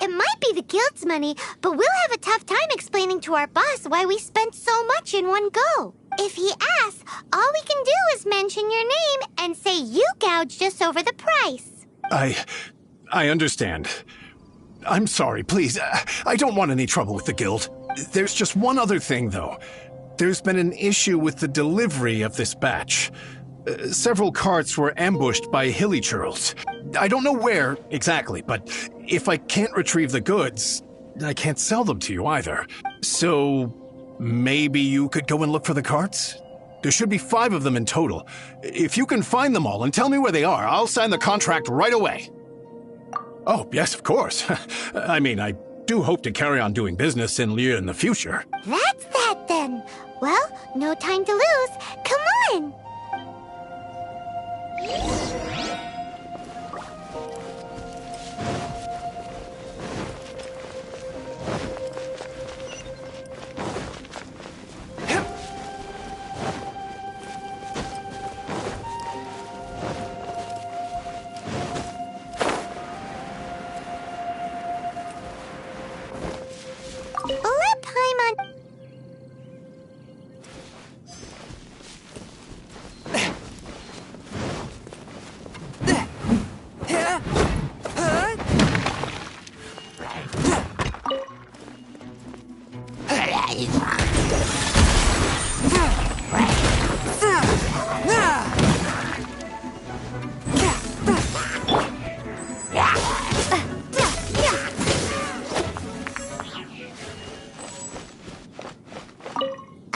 It might be the guild's money, but we'll have a tough time explaining to our boss why we spent so much in one go. If he asks, all we can do is mention your name and say you gouged us over the price. I understand. I'm sorry, please. I don't want any trouble with the guild. There's just one other thing, though. There's been an issue with the delivery of this batch. Several carts were ambushed by hilly churls. I don't know where exactly, but if I can't retrieve the goods, I can't sell them to you either. So maybe you could go and look for the carts? There should be 5 of them in total. If you can find them all and tell me where they are, I'll sign the contract right away. Oh, yes, of course. I mean, I do hope to carry on doing business in Liu in the future. That's that then. Well, no time to lose. Come on! Let Paimon...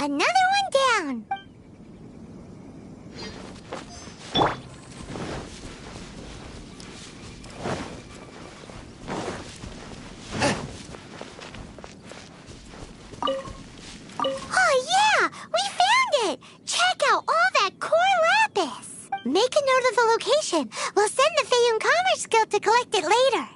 Another one down. Oh yeah, we found it. Check out all that core lapis. Make a note of the location. We'll send the Feiyun Commerce Guild to collect it later.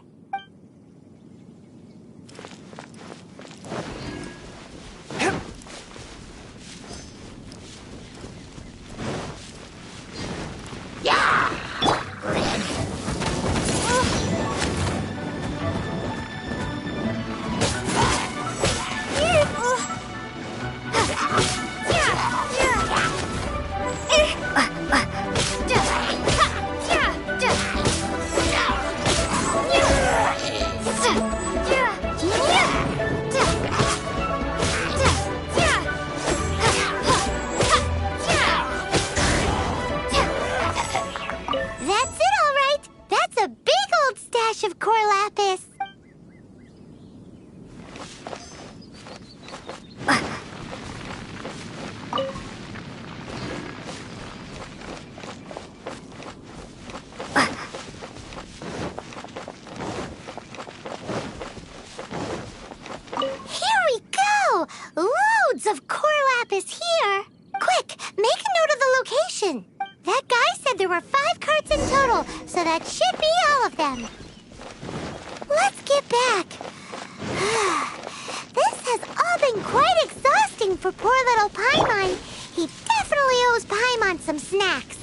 That's it, all right. That's a big old stash of core lapis. Here we go! Loads of core lapis here. Quick, make a note of the location. That guy said there were 5 carts in total, so that should be all of them. Let's get back. This has all been quite exhausting for poor little Paimon. He definitely owes Paimon some snacks.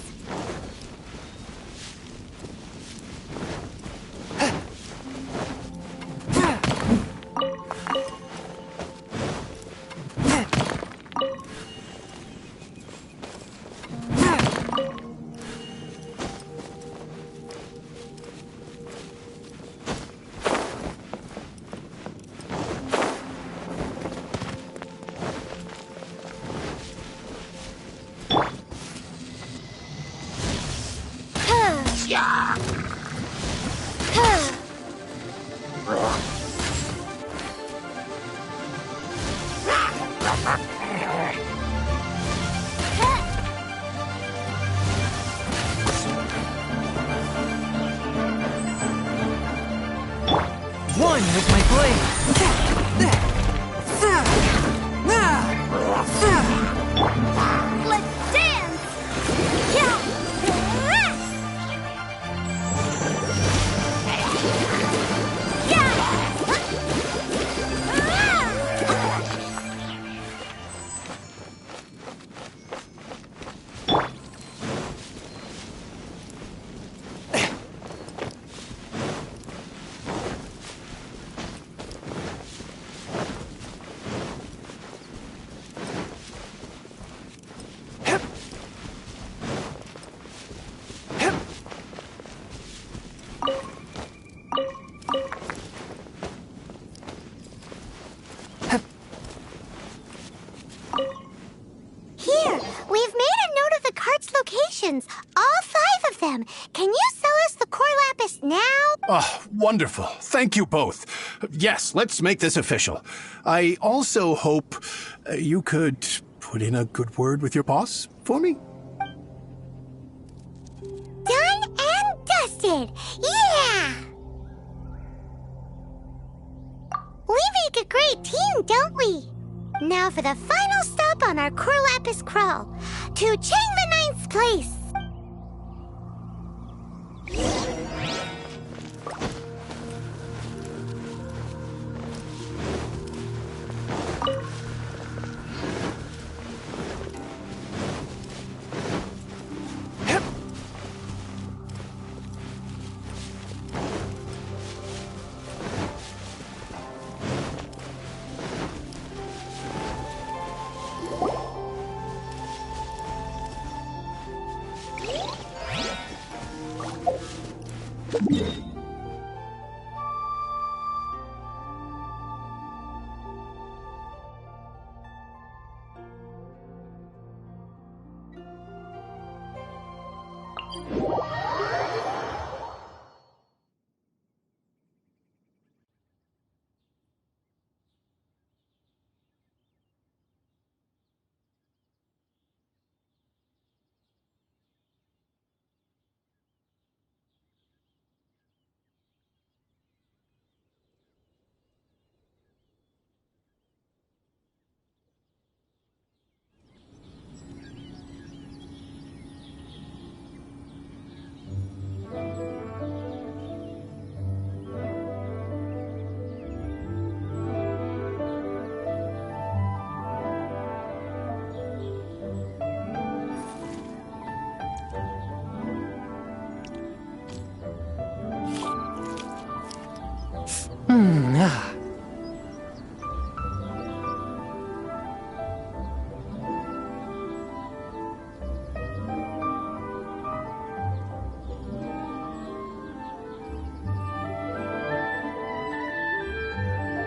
One with my blade. Let's dance! Yeah! potions, all 5 of them. Can you sell us the core lapis now? Oh, wonderful. Thank you both. Yes, let's make this official. I also hope you could put in a good word with your boss for me. Done and dusted. Yeah! We make a great team, don't we? Now for the final stop on our core lapis crawl, to Chain the Ninth's place.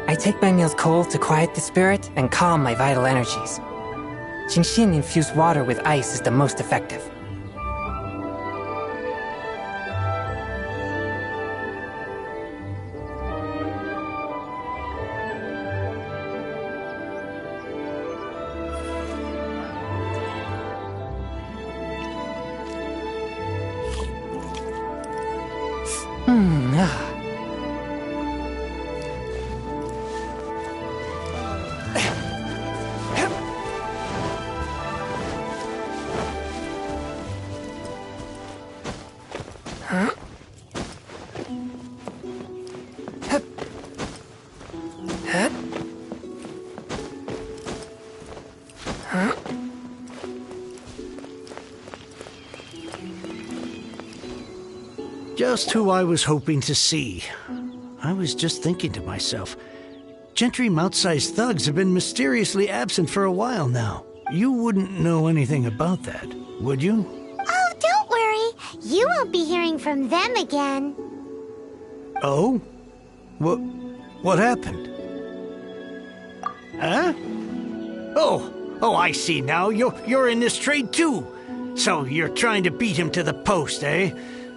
I take my meals cold to quiet the spirit and calm my vital energies. Genshin infused water with ice is the most effective. Just who I was hoping to see. I was just thinking to myself, Gentry mouth-sized thugs have been mysteriously absent for a while now. You wouldn't know anything about that, would you? Oh, don't worry. You won't be hearing from them again. Oh? What happened? Huh? Oh, I see now. You're in this trade too. So you're trying to beat him to the post, eh?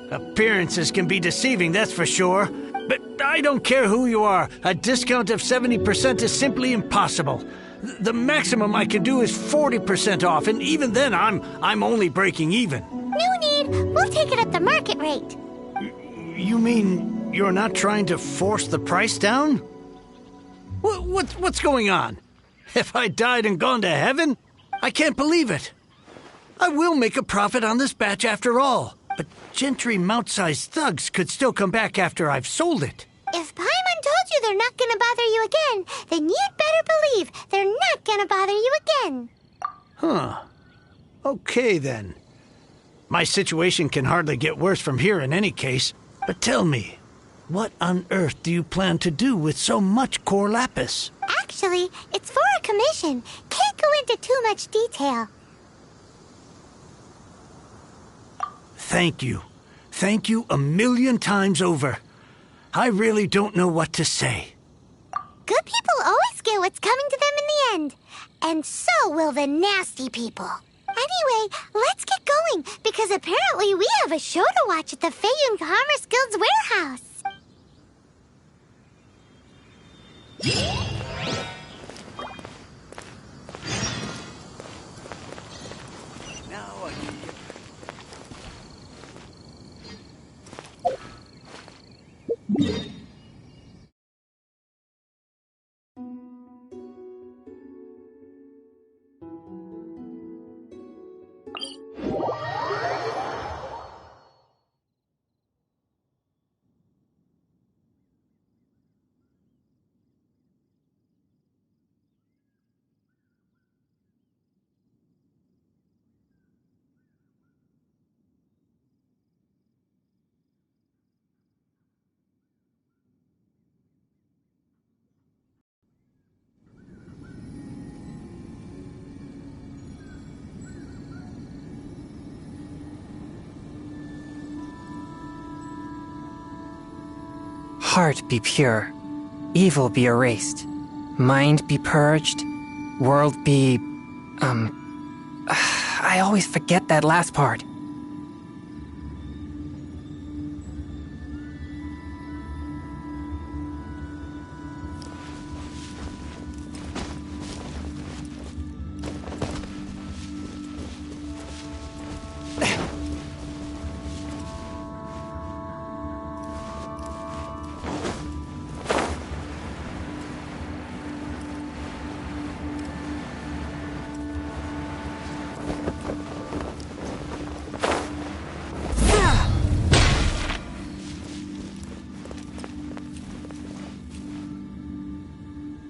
Appearances can be deceiving, that's for sure. But I don't care who you are. A discount of 70% is simply impossible. The maximum I can do is 40% off, and even then I'm only breaking even. No need. We'll take it at the market rate. You mean you're not trying to force the price down? What's going on? Have I died and gone to heaven? I can't believe it. I will make a profit on this batch after all. But Gentry mouth-sized thugs could still come back after I've sold it. If Paimon told you they're not gonna bother you again, then you'd better believe they're not gonna bother you again. Huh. Okay, then. My situation can hardly get worse from here in any case. But tell me, what on earth do you plan to do with so much core lapis? Actually, it's for a commission. Can't go into too much detail. Thank you. Thank you a million times over. I really don't know what to say. Good people always get what's coming to them in the end. And so will the nasty people. Anyway, let's get going, because apparently we have a show to watch at the Feiyun Commerce Guild's warehouse. Heart be pure, evil be erased, mind be purged, world be... I always forget that last part.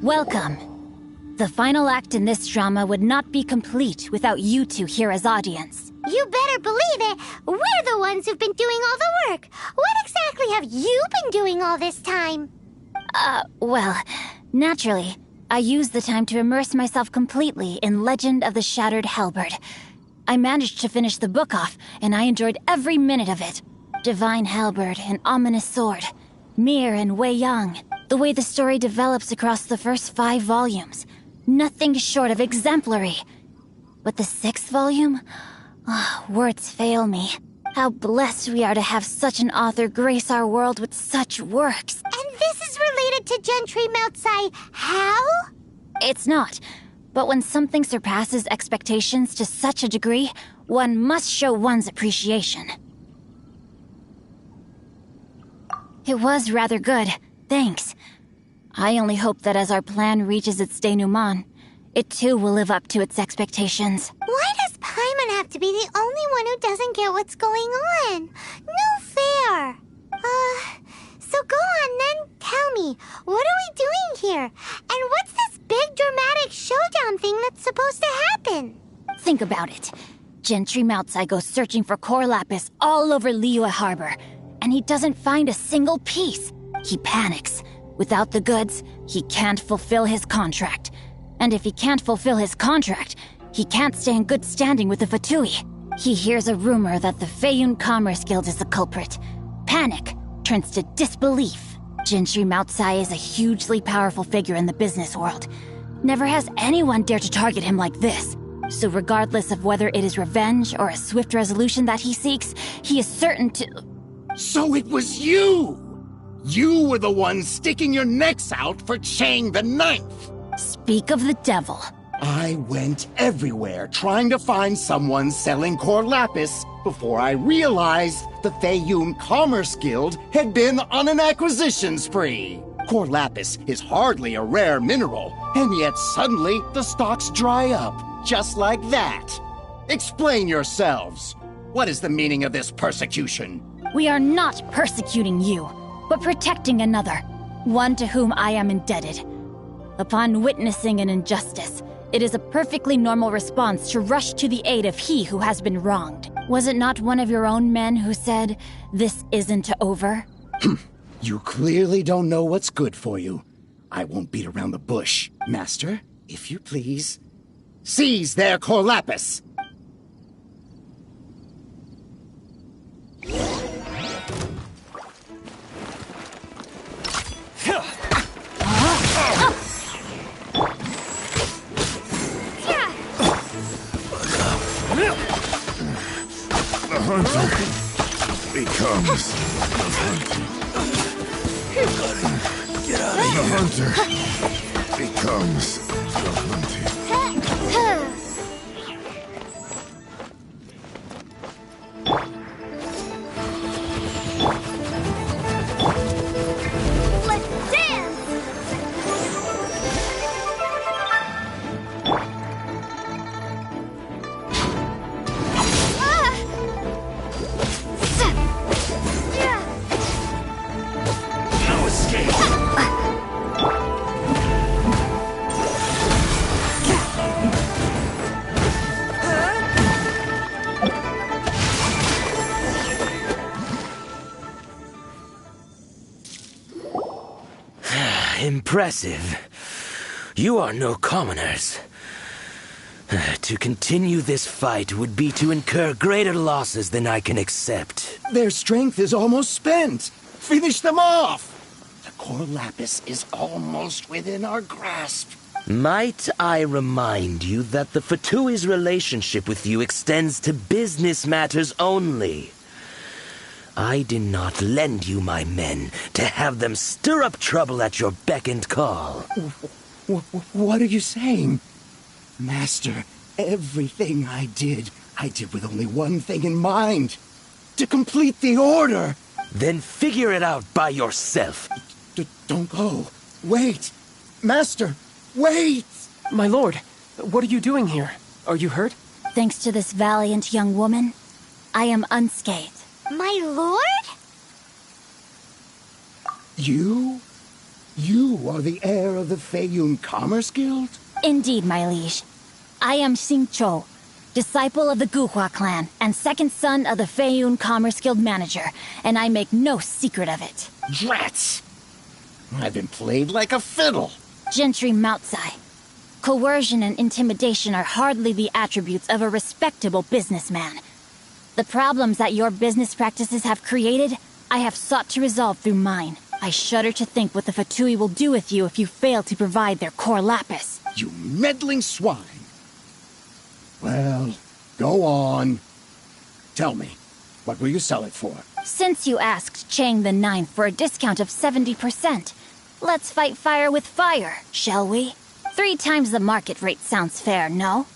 Welcome. The final act in this drama would not be complete without you two here as audience. You better believe it. We're the ones who've been doing all the work. What exactly have you been doing all this time? Well, naturally, I used the time to immerse myself completely in Legend of the Shattered Halberd. I managed to finish the book off, and I enjoyed every minute of it. Divine Halberd, an ominous sword. Mir and Wei Yang. The way the story develops across the first 5 volumes. Nothing short of exemplary. But the 6th volume? Words fail me. How blessed we are to have such an author grace our world with such works. And this is related to Gentry Moutsai how? It's not. But when something surpasses expectations to such a degree, one must show one's appreciation. It was rather good. Thanks. I only hope that as our plan reaches its denouement, it too will live up to its expectations. Why does Paimon have to be the only one who doesn't get what's going on? No fair. So go on then, tell me, what are we doing here? And what's this big dramatic showdown thing that's supposed to happen? Think about it. Gentry Moutsai goes searching for core lapis all over Liyue Harbor, and he doesn't find a single piece. He panics. Without the goods, he can't fulfill his contract. And if he can't fulfill his contract, he can't stay in good standing with the Fatui. He hears a rumor that the Feiyun Commerce Guild is the culprit. Panic turns to disbelief. Gentry Moutsai is a hugely powerful figure in the business world. Never has anyone dared to target him like this. So regardless of whether it is revenge or a swift resolution that he seeks, he is certain to... So it was you! You were the one sticking your necks out for Chang the Ninth! Speak of the devil. I went everywhere trying to find someone selling core lapis before I realized the Feiyun Commerce Guild had been on an acquisition spree. Core lapis is hardly a rare mineral, and yet suddenly the stocks dry up, just like that. Explain yourselves. What is the meaning of this persecution? We are not persecuting you, but protecting another, one to whom I am indebted. Upon witnessing an injustice, it is a perfectly normal response to rush to the aid of he who has been wronged. Was it not one of your own men who said, "This isn't over"? You clearly don't know what's good for you. I won't beat around the bush. Master, if you please, seize their core lapis! hunter becomes the hunted. Get out of here. The hunter becomes the hunted. Let's dance! No escape. Impressive. You are no commoners. To continue this fight would be to incur greater losses than I can accept. Their strength is almost spent. Finish them off. The core lapis is almost within our grasp. Might I remind you that the Fatui's relationship with you extends to business matters only? I did not lend you my men to have them stir up trouble at your beck and call. What are you saying? Master, everything I did with only one thing in mind. To complete the order. Then figure it out by yourself. Don't go. Wait. Master, wait! My lord, what are you doing here? Are you hurt? Thanks to this valiant young woman, I am unscathed. My lord? You? You are the heir of the Feiyun Commerce Guild? Indeed, my liege. I am Xingqiu, disciple of the Guhua clan and second son of the Feiyun Commerce Guild manager, and I make no secret of it. Drats! I've been played like a fiddle. Gentry Moutsai. Coercion and intimidation are hardly the attributes of a respectable businessman. The problems that your business practices have created, I have sought to resolve through mine. I shudder to think what the Fatui will do with you if you fail to provide their core lapis. You meddling swine. Well, go on. Tell me, what will you sell it for? Since you asked Chang the Ninth for a discount of 70%, let's fight fire with fire, shall we? 3 times the market rate sounds fair, no?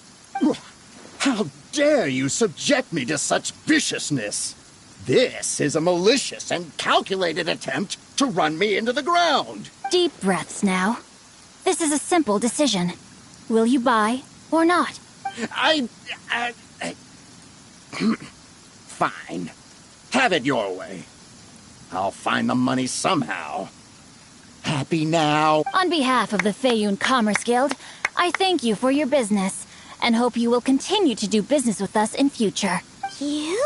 How dare you subject me to such viciousness? This is a malicious and calculated attempt to run me into the ground. Deep breaths now. This is a simple decision. Will you buy or not? Fine. Have it your way. I'll find the money somehow. Happy now? On behalf of the Feiyun Commerce Guild, I thank you for your business, and hope you will continue to do business with us in future. You?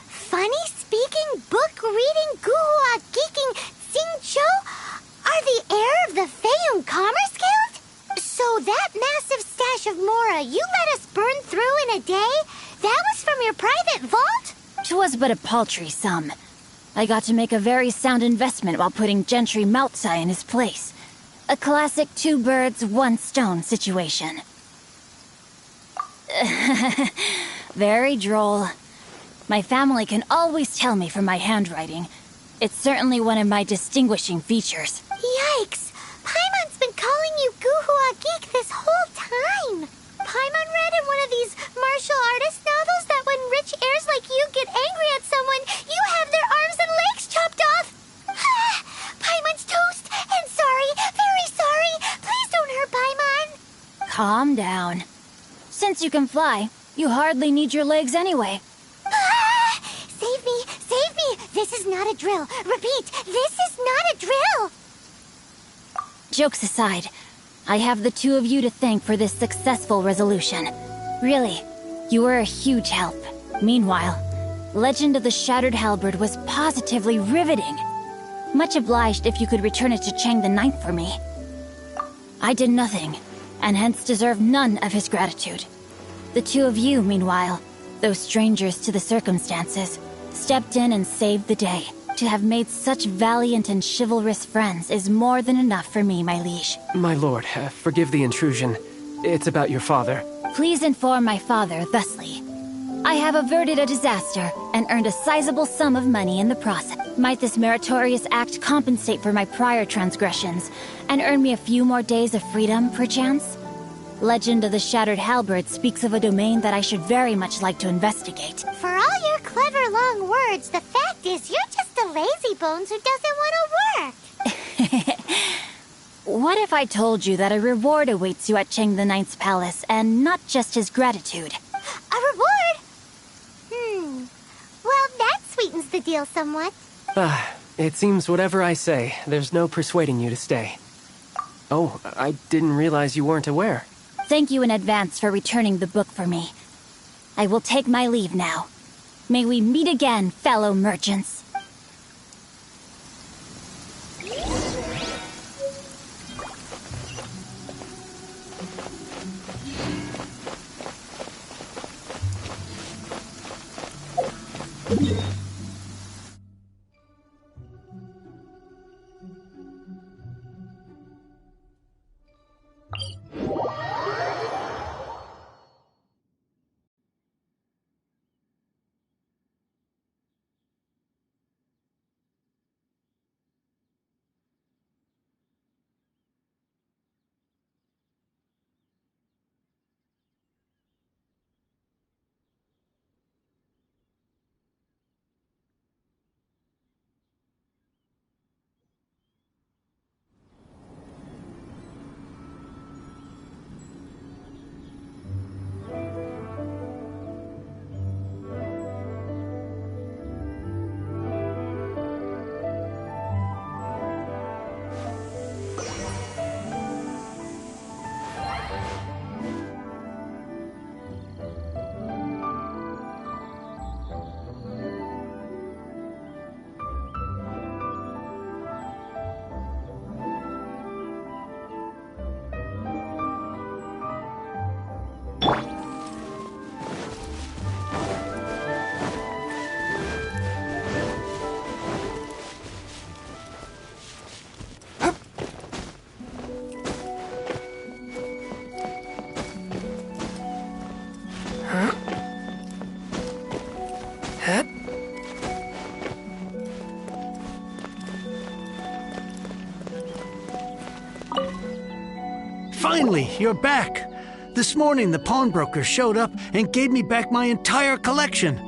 Funny-speaking, book-reading, guhua geeking Xingqiu are the heir of the Feiyun Commerce Guild? So that massive stash of Mora you let us burn through in a day, that was from your private vault? 'Twas but a paltry sum. I got to make a very sound investment while putting Gentry Moutsai in his place. A classic 2 birds, 1 stone situation. Very droll. My family can always tell me from my handwriting. It's certainly one of my distinguishing features. Yikes! Paimon's been calling you Guhua Geek this whole time! Paimon read in one of these martial artist novels that when rich heirs like you get angry at someone, you have their arms and legs chopped off! Paimon's toast! And sorry, very sorry! Please don't hurt Paimon! Calm down. Since you can fly, you hardly need your legs anyway. Save me! Save me! This is not a drill! Repeat, this is not a drill! Jokes aside, I have the 2 of you to thank for this successful resolution. Really, you were a huge help. Meanwhile, Legend of the Shattered Halberd was positively riveting. Much obliged if you could return it to Chang the Ninth for me. I did nothing, and hence deserve none of his gratitude. The 2 of you, meanwhile, though strangers to the circumstances, stepped in and saved the day. To have made such valiant and chivalrous friends is more than enough for me, my liege. My lord, forgive the intrusion. It's about your father. Please inform my father thusly. I have averted a disaster and earned a sizable sum of money in the process. Might this meritorious act compensate for my prior transgressions and earn me a few more days of freedom, perchance? Legend of the Shattered Halberd speaks of a domain that I should very much like to investigate. For all your clever long words, the fact is you're just a lazy bones who doesn't want to work. What if I told you that a reward awaits you at Cheng the Ninth's palace, and not just his gratitude? A reward? Well, that sweetens the deal somewhat. It seems whatever I say, there's no persuading you to stay. Oh, I didn't realize you weren't aware. Thank you in advance for returning the book for me. I will take my leave now. May we meet again, fellow merchants. Finally, you're back. This morning, the pawnbroker showed up and gave me back my entire collection.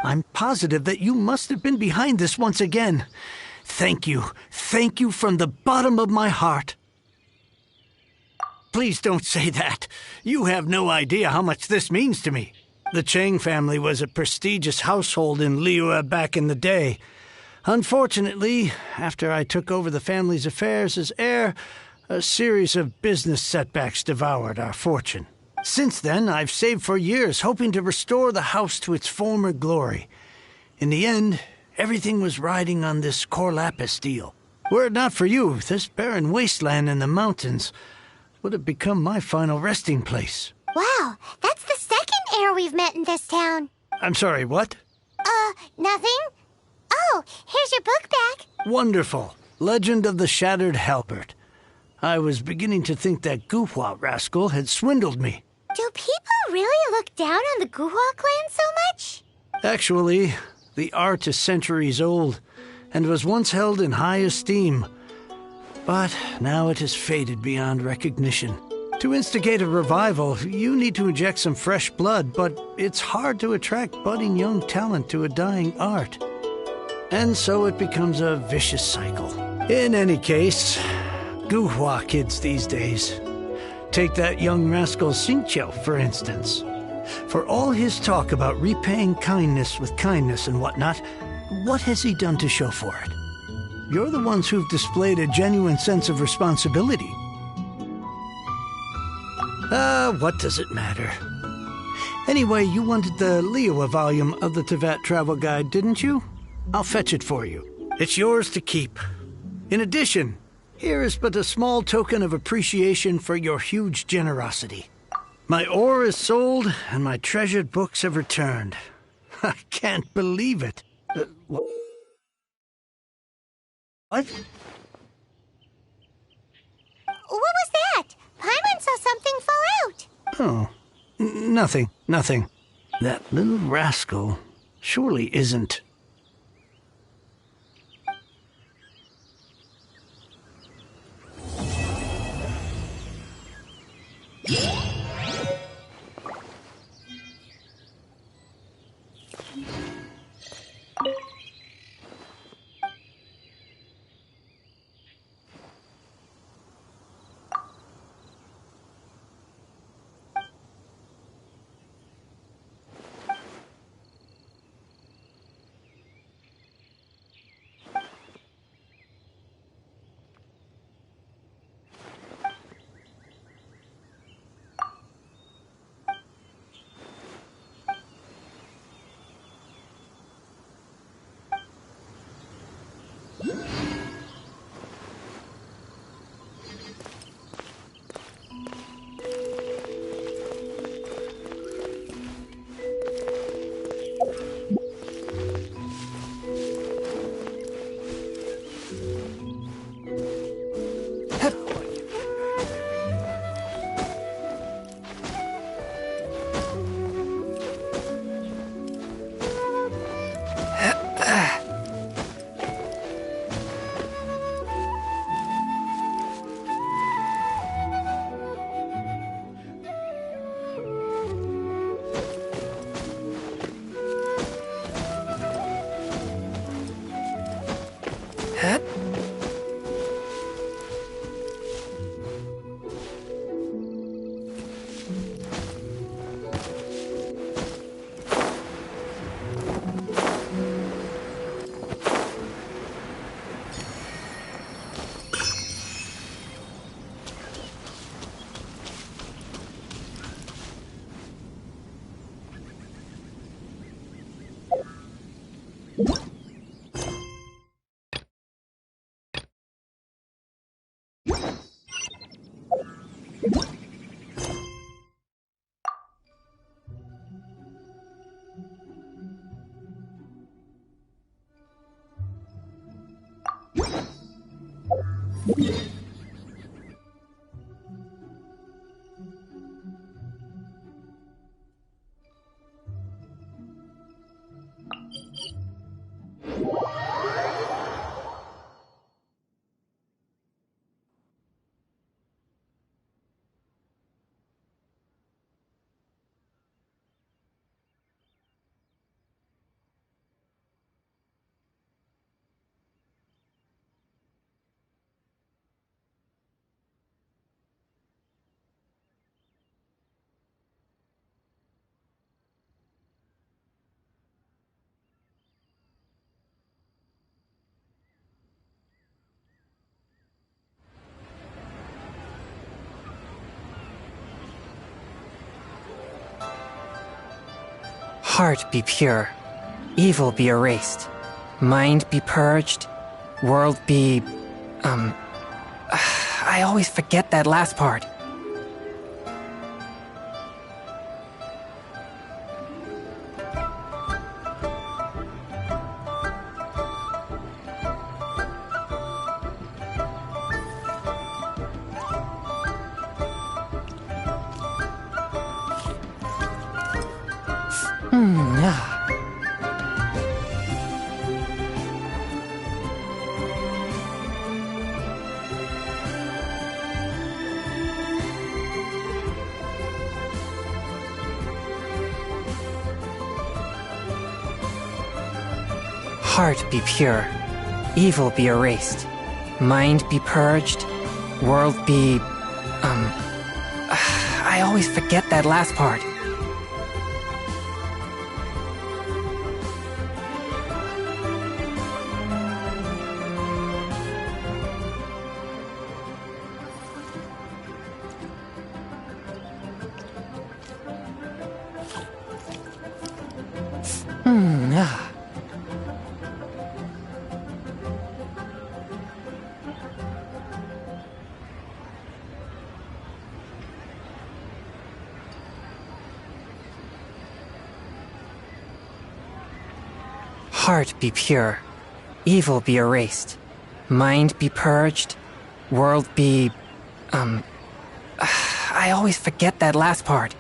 I'm positive that you must have been behind this once again. Thank you. Thank you from the bottom of my heart. Please don't say that. You have no idea how much this means to me. The Chang family was a prestigious household in Liyue back in the day. Unfortunately, after I took over the family's affairs as heir, a series of business setbacks devoured our fortune. Since then, I've saved for years, hoping to restore the house to its former glory. In the end, everything was riding on this Corlapis deal. Were it not for you, this barren wasteland in the mountains would have become my final resting place. Wow, that's the second heir we've met in this town. I'm sorry, what? Nothing? Oh, here's your book back. Wonderful. Legend of the Shattered Halberd. I was beginning to think that Guhua rascal had swindled me. Do people really look down on the Guhua clan so much? Actually, the art is centuries old and was once held in high esteem. But now it has faded beyond recognition. To instigate a revival, you need to inject some fresh blood, but it's hard to attract budding young talent to a dying art. And so it becomes a vicious cycle. In any case, Guhua kids these days. Take that young rascal Xingqiu, for instance. For all his talk about repaying kindness with kindness and whatnot, what has he done to show for it? You're the ones who've displayed a genuine sense of responsibility. What does it matter? Anyway, you wanted the Liyue volume of the Teyvat Travel Guide, didn't you? I'll fetch it for you. It's yours to keep. In addition, here is but a small token of appreciation for your huge generosity. My ore is sold, and my treasured books have returned. I can't believe it. What? What was that? Paimon saw something fall out. Oh, nothing. That little rascal surely isn't... Heart be pure, evil be erased, mind be purged, world be... I always forget that last part. Heart be pure, evil be erased, mind be purged, world be... I always forget that last part. Heart be pure, evil be erased, mind be purged, world be... I always forget that last part.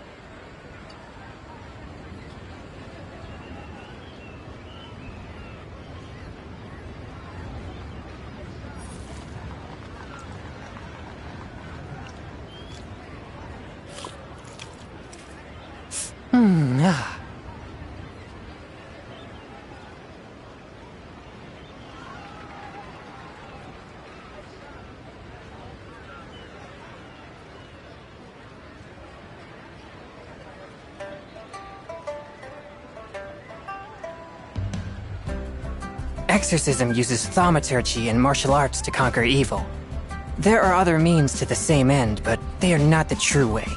Exorcism uses thaumaturgy and martial arts to conquer evil. There are other means to the same end, but they are not the true way.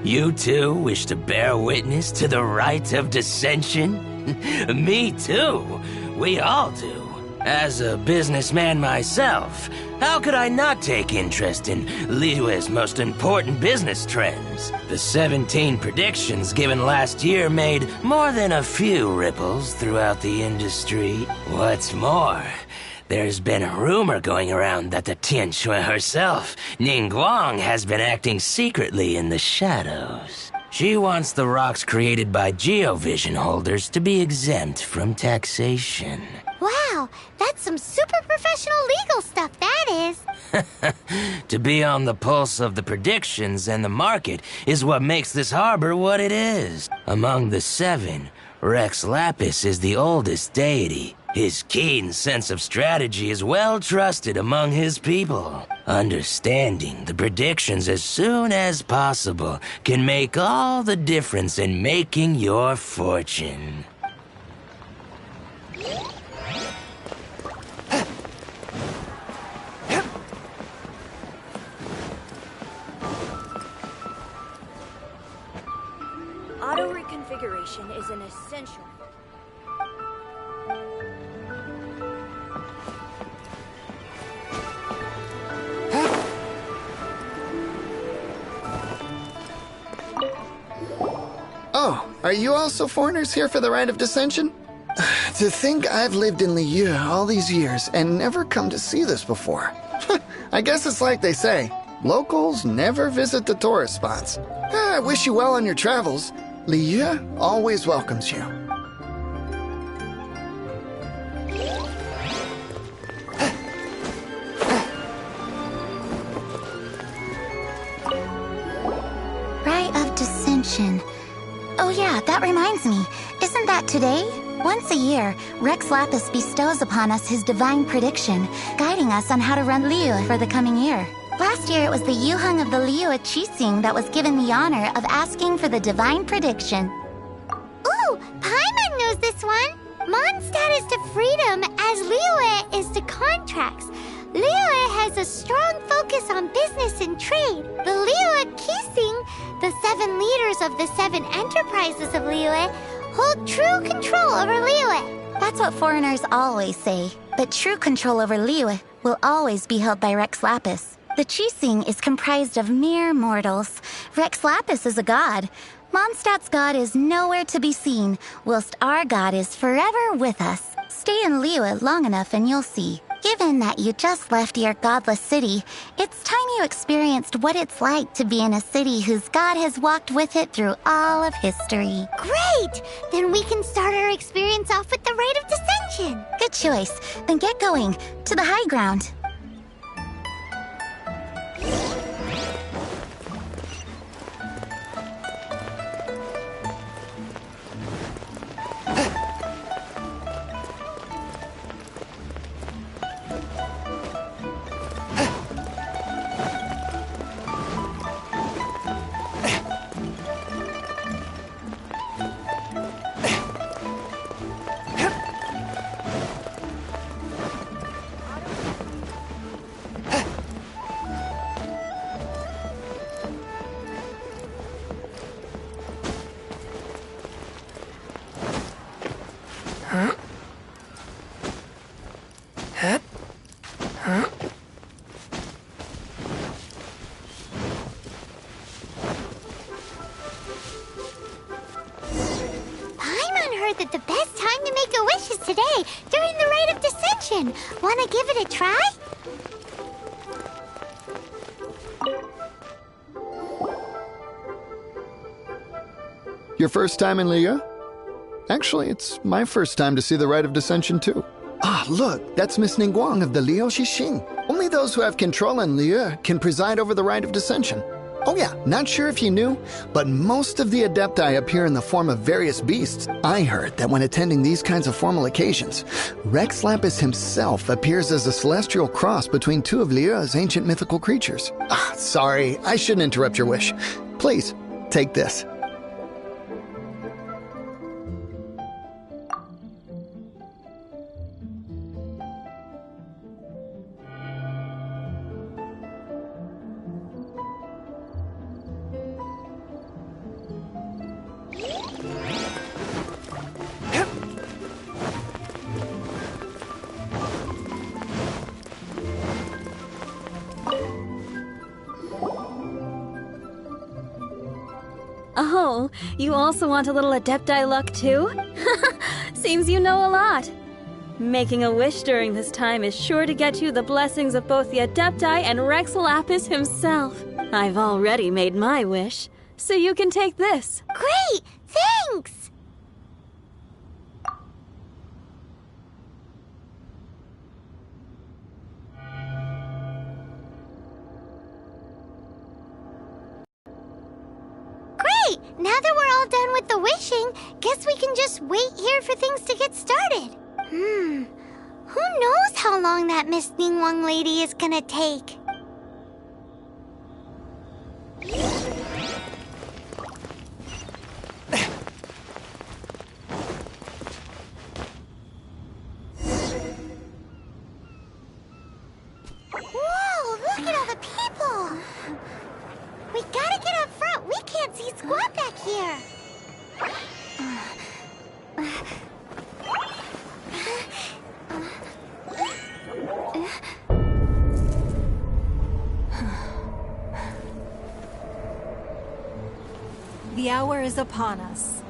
You too wish to bear witness to the rite of dissension? Me too. We all do. As a businessman myself, how could I not take interest in Liyue's most important business trends? The 17 predictions given last year made more than a few ripples throughout the industry. What's more, there's been a rumor going around that the Tianshui herself, Ningguang, has been acting secretly in the shadows. She wants the rocks created by geovision holders to be exempt from taxation. Wow, that's some super professional legal stuff, that is. To be on the pulse of the predictions and the market is what makes this harbor what it is. Among the 7, Rex Lapis is the oldest deity. His keen sense of strategy is well trusted among his people. Understanding the predictions as soon as possible can make all the difference in making your fortune. Auto reconfiguration is an essential. Oh, are you also foreigners here for the Rite of Dissension? To think I've lived in Liyue all these years and never come to see this before. I guess it's like they say, locals never visit the tourist spots. I wish you well on your travels. Liyue always welcomes you. Rite of Dissension. Oh yeah, that reminds me. Isn't that today? Once a year, Rex Lapis bestows upon us his divine prediction, guiding us on how to run Liyue for the coming year. Last year, it was the Yuheng of the Liyue Qixing that was given the honor of asking for the divine prediction. Ooh, Paimon knows this one! Mondstadt is to freedom as Liyue is to contracts. Liyue has a strong focus on business and trade. The Liyue Qixing, the 7 leaders of the 7 enterprises of Liyue, hold true control over Liyue. That's what foreigners always say. But true control over Liyue will always be held by Rex Lapis. The Qixing is comprised of mere mortals. Rex Lapis is a god. Mondstadt's god is nowhere to be seen, whilst our god is forever with us. Stay in Liyue long enough and you'll see. Given that you just left your godless city, it's time you experienced what it's like to be in a city whose god has walked with it through all of history. Great! Then we can start our experience off with the Rite of Dissension. Good choice. Then get going. To the high ground. Heard that the best time to make a wish is today, during the rite of dissension. Wanna give it a try? Your first time in Liyue? Actually, it's my first time to see the Rite of Dissension, too. Ah, look, that's Miss Ningguang of the Liu Xixing. Only those who have control in Liyue can preside over the Rite of Dissension. Oh yeah, not sure if you knew, but most of the Adepti appear in the form of various beasts. I heard that when attending these kinds of formal occasions, Rex Lapis himself appears as a celestial cross between two of Liyue's ancient mythical creatures. Ah, sorry, I shouldn't interrupt your wish. Please, take this. Oh, you also want a little Adepti luck too? Seems you know a lot. Making a wish during this time is sure to get you the blessings of both the Adepti and Rex Lapis himself. I've already made my wish, so you can take this. Great! Thanks! Now that we're all done with the wishing, guess we can just wait here for things to get started. Who knows how long that Miss Ningguang lady is gonna take? Whoa, look at all the people! We gotta get up front. We can't see squat back here. The hour is upon us.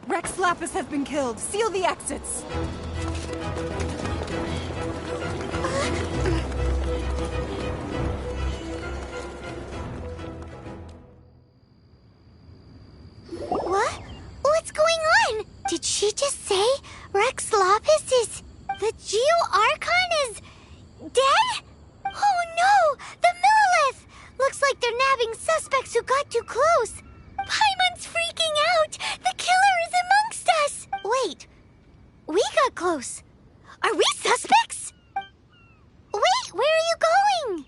Rex Lapis has been killed. Seal the exits. What? What's going on? Did she just say Rex Lapis is... the Geo-Archon is... dead? Oh no! The Millilith! Looks like they're nabbing suspects who got too close. Paimon's freaking out! The killer is amongst us! Wait. We got close. Are we suspects? Wait, where are you going?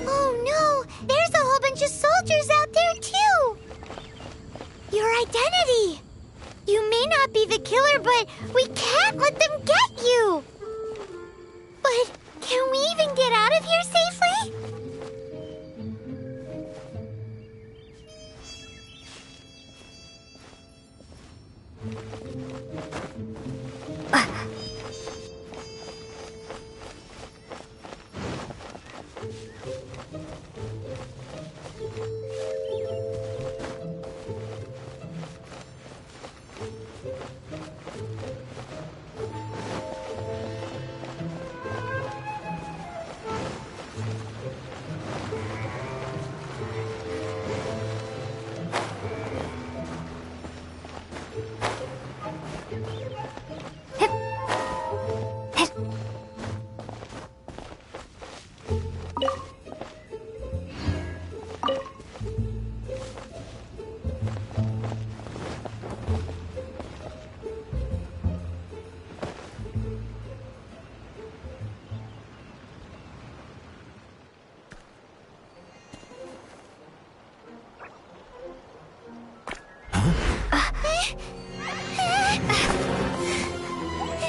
Oh no! There's a whole bunch of soldiers out there too! Your identity! You may not be the killer, but we can't let them get you! But can we even get out of here safely?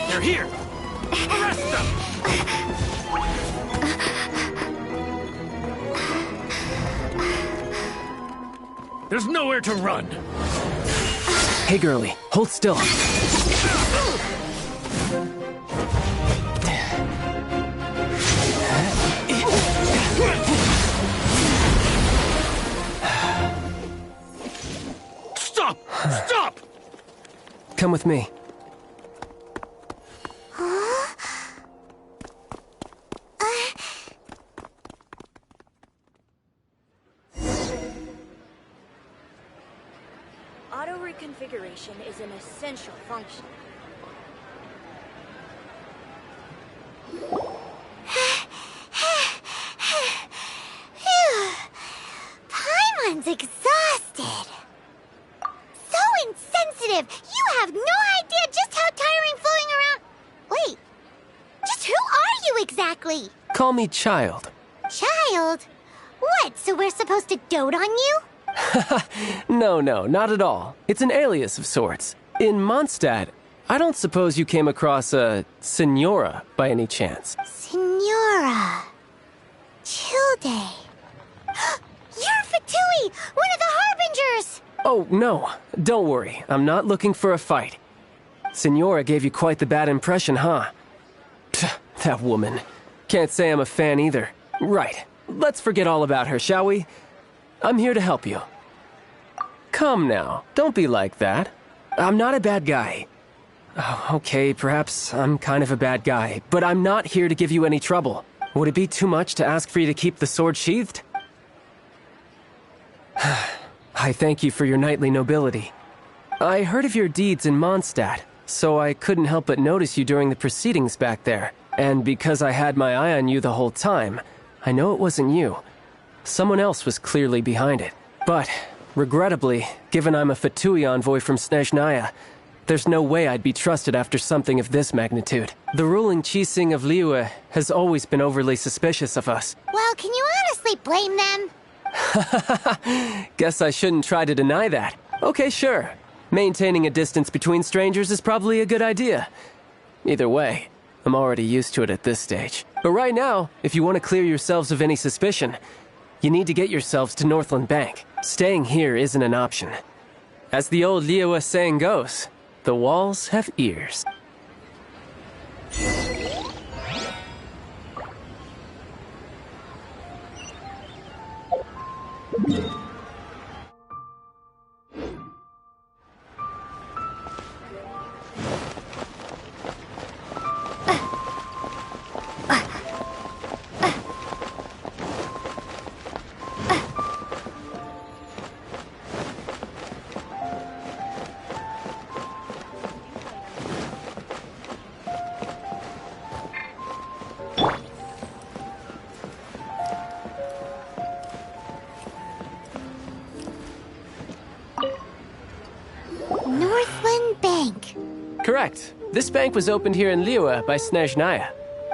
They're here! Arrest them! There's nowhere to run! Hey, girlie, hold still. Stop! Stop! Come with me. Auto reconfiguration is an essential function. Paimon's exhausted. So insensitive! You have no idea just how tiring fooling around... Wait, just who are you exactly? Call me Child. Child? What, so we're supposed to dote on you? No, not at all. It's an alias of sorts. In Mondstadt, I don't suppose you came across a Senora by any chance. Senora. Childe. You're Fatui, one of the Harbingers! Oh, no. Don't worry. I'm not looking for a fight. Senora gave you quite the bad impression, huh? That woman. Can't say I'm a fan either. Right. Let's forget all about her, shall we? I'm here to help you. Come now. Don't be like that. I'm not a bad guy. Oh, okay, perhaps I'm kind of a bad guy, but I'm not here to give you any trouble. Would it be too much to ask for you to keep the sword sheathed? I thank you for your knightly nobility. I heard of your deeds in Mondstadt, so I couldn't help but notice you during the proceedings back there. And because I had my eye on you the whole time, I know it wasn't you. Someone else was clearly behind it. But, regrettably, given I'm a Fatui envoy from Snezhnaya, there's no way I'd be trusted after something of this magnitude. The ruling Chising of Liyue has always been overly suspicious of us. Well, can you honestly blame them? Guess I shouldn't try to deny that. Okay, sure. Maintaining a distance between strangers is probably a good idea. Either way, I'm already used to it at this stage. But right now, if you want to clear yourselves of any suspicion, you need to get yourselves to Northland Bank. Staying here isn't an option. As the old Liyue saying goes, the walls have ears. Northland Bank. Correct. This bank was opened here in Liyue by Snezhnaya.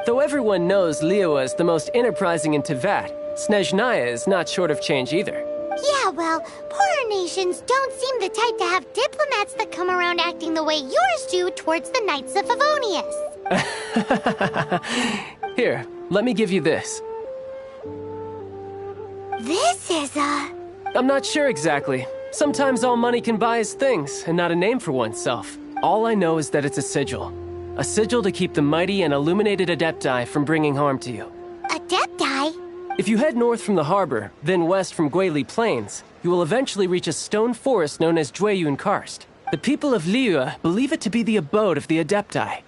Though everyone knows Liyue is the most enterprising in Teyvat, Snezhnaya is not short of change either. Yeah, well, poorer nations don't seem the type to have diplomats that come around acting the way yours do towards the Knights of Favonius. Here, let me give you this. This is I'm not sure exactly. Sometimes all money can buy is things, and not a name for oneself. All I know is that it's a sigil. A sigil to keep the mighty and illuminated Adepti from bringing harm to you. Adepti? If you head north from the harbor, then west from Guili Plains, you will eventually reach a stone forest known as Jueyun Karst. The people of Liyue believe it to be the abode of the Adepti.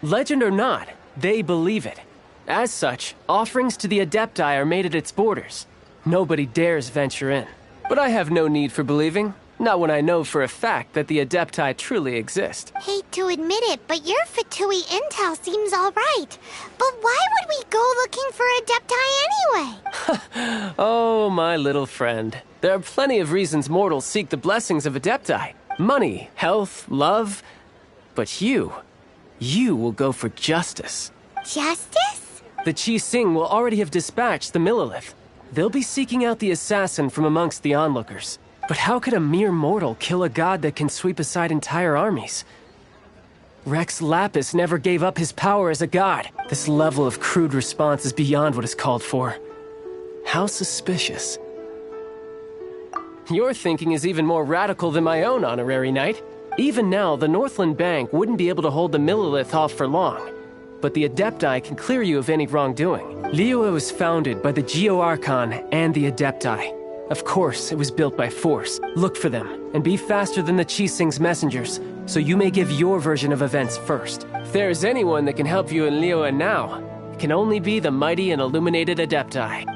Legend or not, they believe it. As such, offerings to the Adepti are made at its borders. Nobody dares venture in. But I have no need for believing. Not when I know for a fact that the Adepti truly exist. Hate to admit it, but your Fatui intel seems alright. But why would we go looking for Adepti anyway? Oh, my little friend. There are plenty of reasons mortals seek the blessings of Adepti. Money, health, love. But you will go for justice. Justice? The Chi Sing will already have dispatched the Millilith. They'll be seeking out the assassin from amongst the onlookers. But how could a mere mortal kill a god that can sweep aside entire armies? Rex Lapis never gave up his power as a god. This level of crude response is beyond what is called for. How suspicious. Your thinking is even more radical than my own, Honorary Knight. Even now, the Northland Bank wouldn't be able to hold the Millilith off for long. But the Adepti can clear you of any wrongdoing. Liyue was founded by the Geo Archon and the Adepti. Of course, it was built by force. Look for them, and be faster than the Chi Sing's messengers, so you may give your version of events first. If there is anyone that can help you in Liyue now, it can only be the mighty and illuminated Adepti.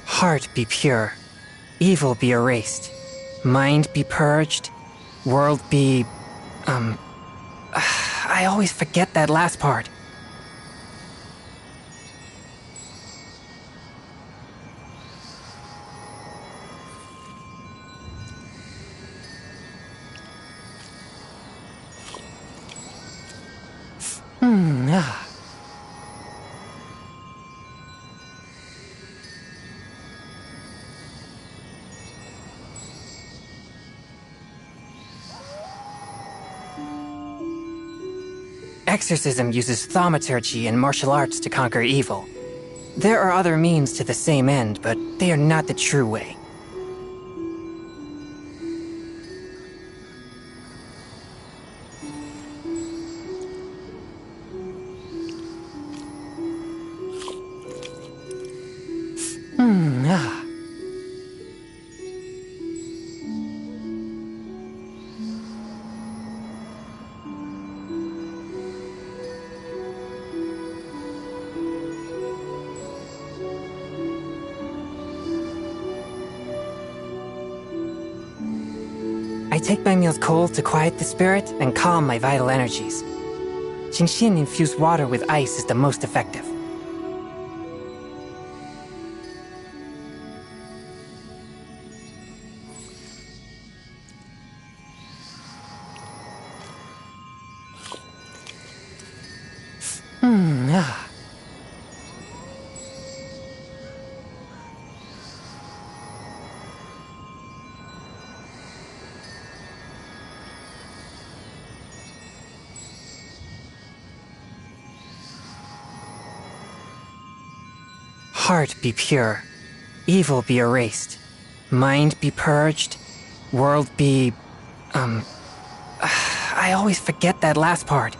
Heart be pure, evil be erased, mind be purged, world be... I always forget that last part. Exorcism uses thaumaturgy and martial arts to conquer evil. There are other means to the same end, but they are not the true way. I take my meals cold to quiet the spirit and calm my vital energies. Genshin infused water with ice is the most effective. Heart be pure, evil be erased, mind be purged, world be... I always forget that last part.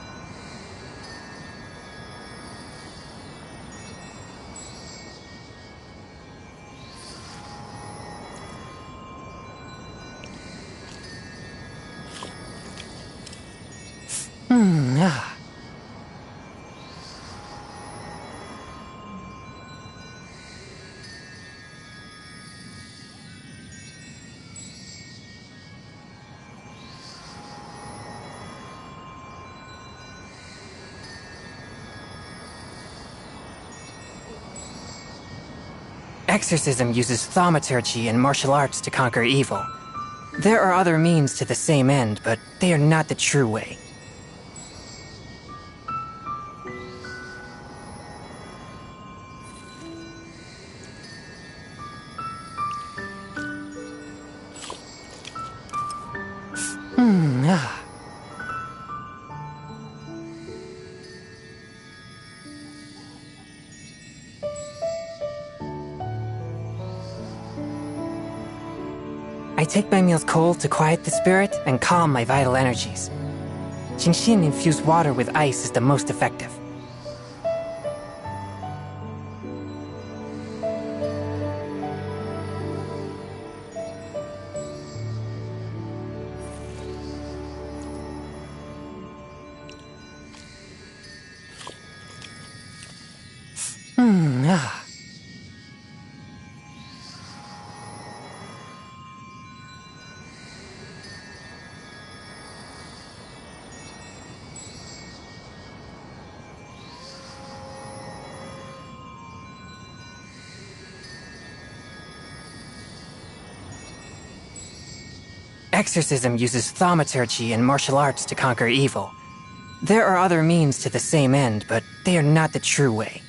Exorcism uses thaumaturgy and martial arts to conquer evil. There are other means to the same end, but they are not the true way. I take my meals cold to quiet the spirit and calm my vital energies. Genshin infused water with ice is the most effective. Exorcism uses thaumaturgy and martial arts to conquer evil. There are other means to the same end, but they are not the true way.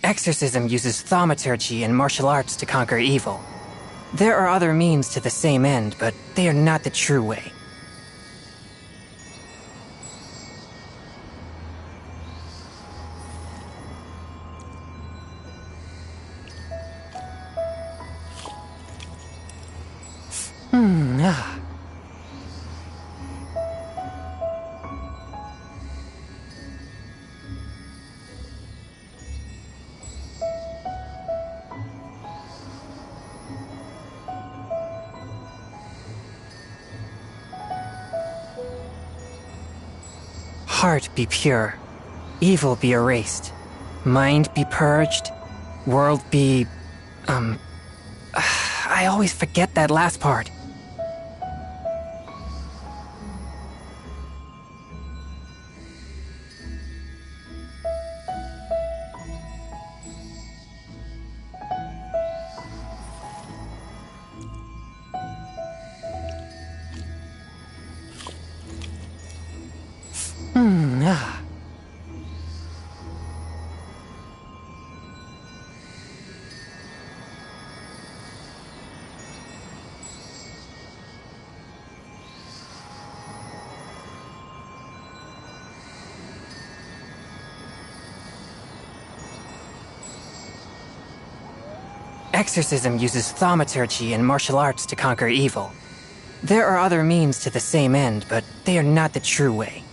Exorcism uses thaumaturgy and martial arts to conquer evil. There are other means to the same end, but they are not the true way. Heart be pure, evil be erased, mind be purged, world be... I always forget that last part. Exorcism uses thaumaturgy and martial arts to conquer evil. There are other means to the same end, but they are not the true way.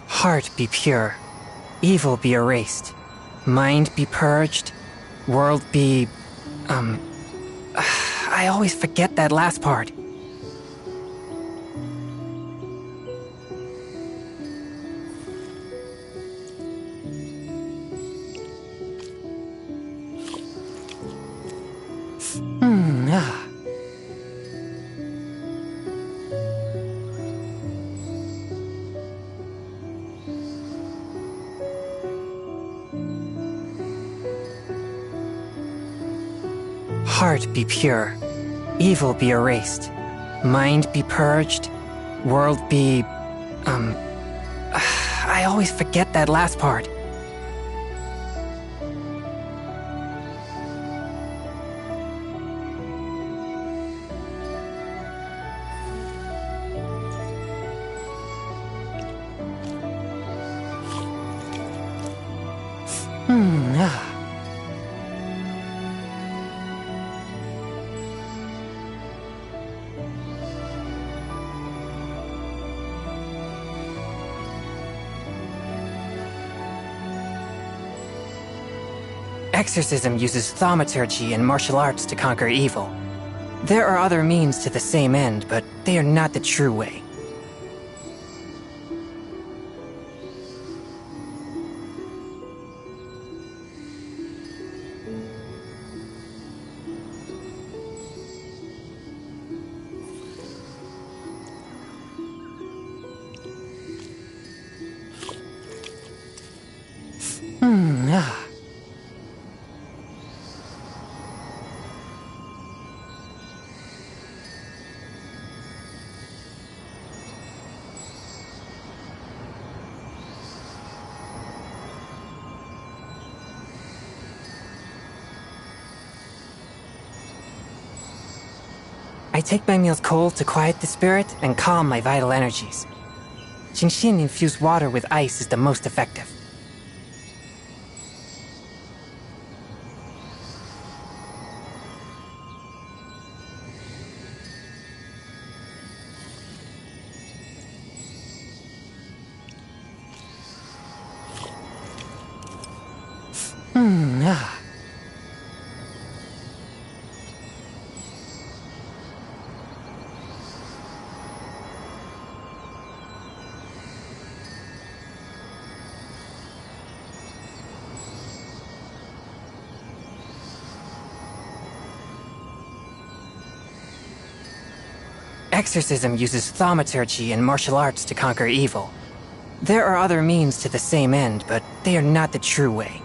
Heart be pure, evil be erased, mind be purged, world be... I always forget that last part. Heart be pure, Evil be erased. Mind be purged. World be... I always forget that last part. Exorcism uses thaumaturgy and martial arts to conquer evil. There are other means to the same end, but they are not the true way. I take my meals cold to quiet the spirit and calm my vital energies. Genshin infused water with ice is the most effective. Exorcism uses thaumaturgy and martial arts to conquer evil. There are other means to the same end, but they are not the true way.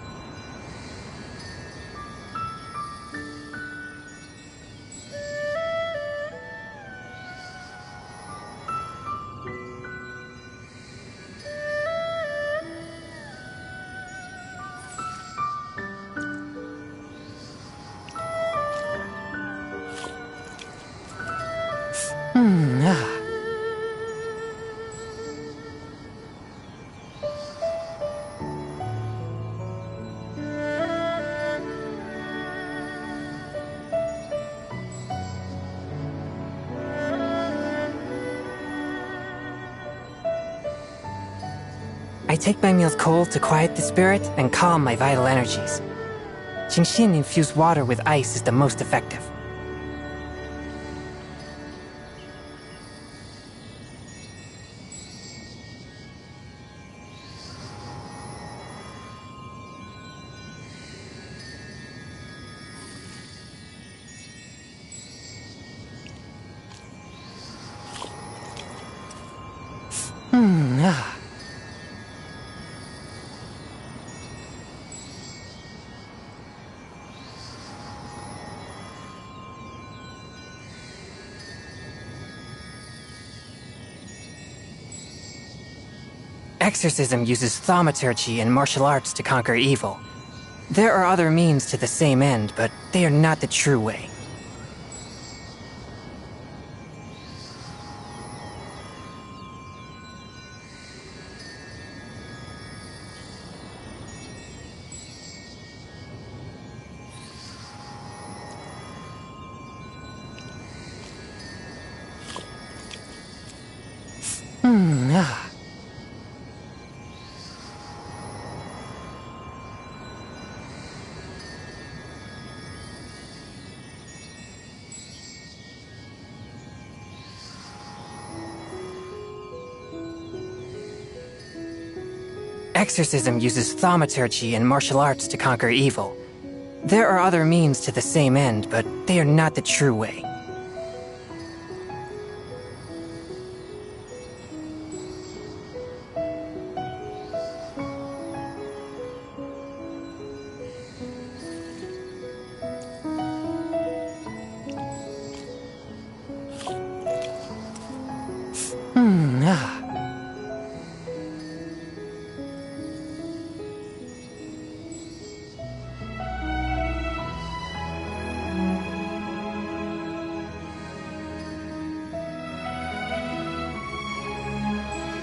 I take my meals cold to quiet the spirit and calm my vital energies. Genshin infused water with ice is the most effective. Exorcism uses thaumaturgy and martial arts to conquer evil. There are other means to the same end, but they are not the true way. Exorcism uses thaumaturgy and martial arts to conquer evil. There are other means to the same end, but they are not the true way.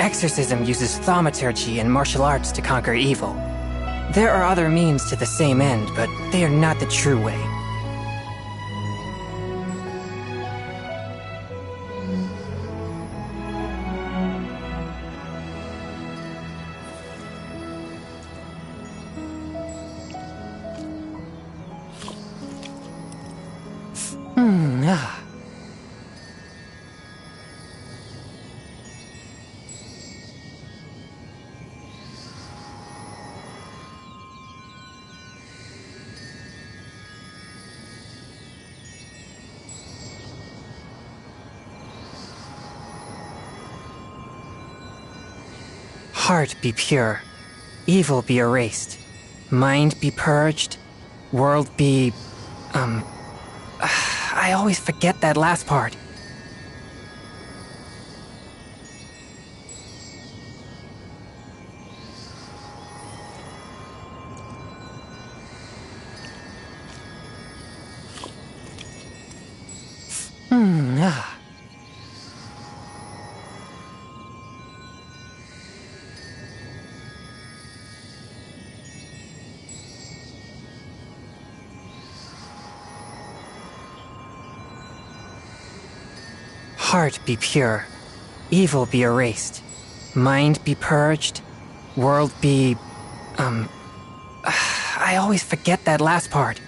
Exorcism uses thaumaturgy and martial arts to conquer evil. There are other means to the same end, but they are not the true way. Heart be pure, evil be erased, mind be purged, world be... I always forget that last part. Heart be pure, evil be erased, mind be purged, world be... I always forget that last part.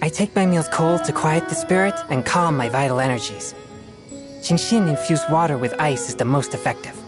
I take my meals cold to quiet the spirit and calm my vital energies. Genshin infused water with ice is the most effective.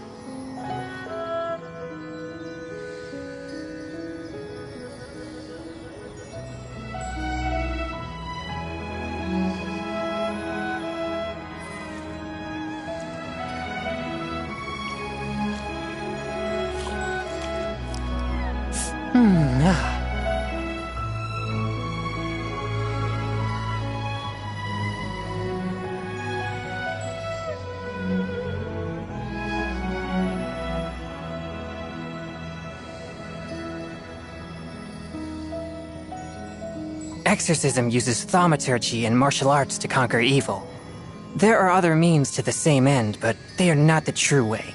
Exorcism uses thaumaturgy and martial arts to conquer evil. There are other means to the same end, but they are not the true way.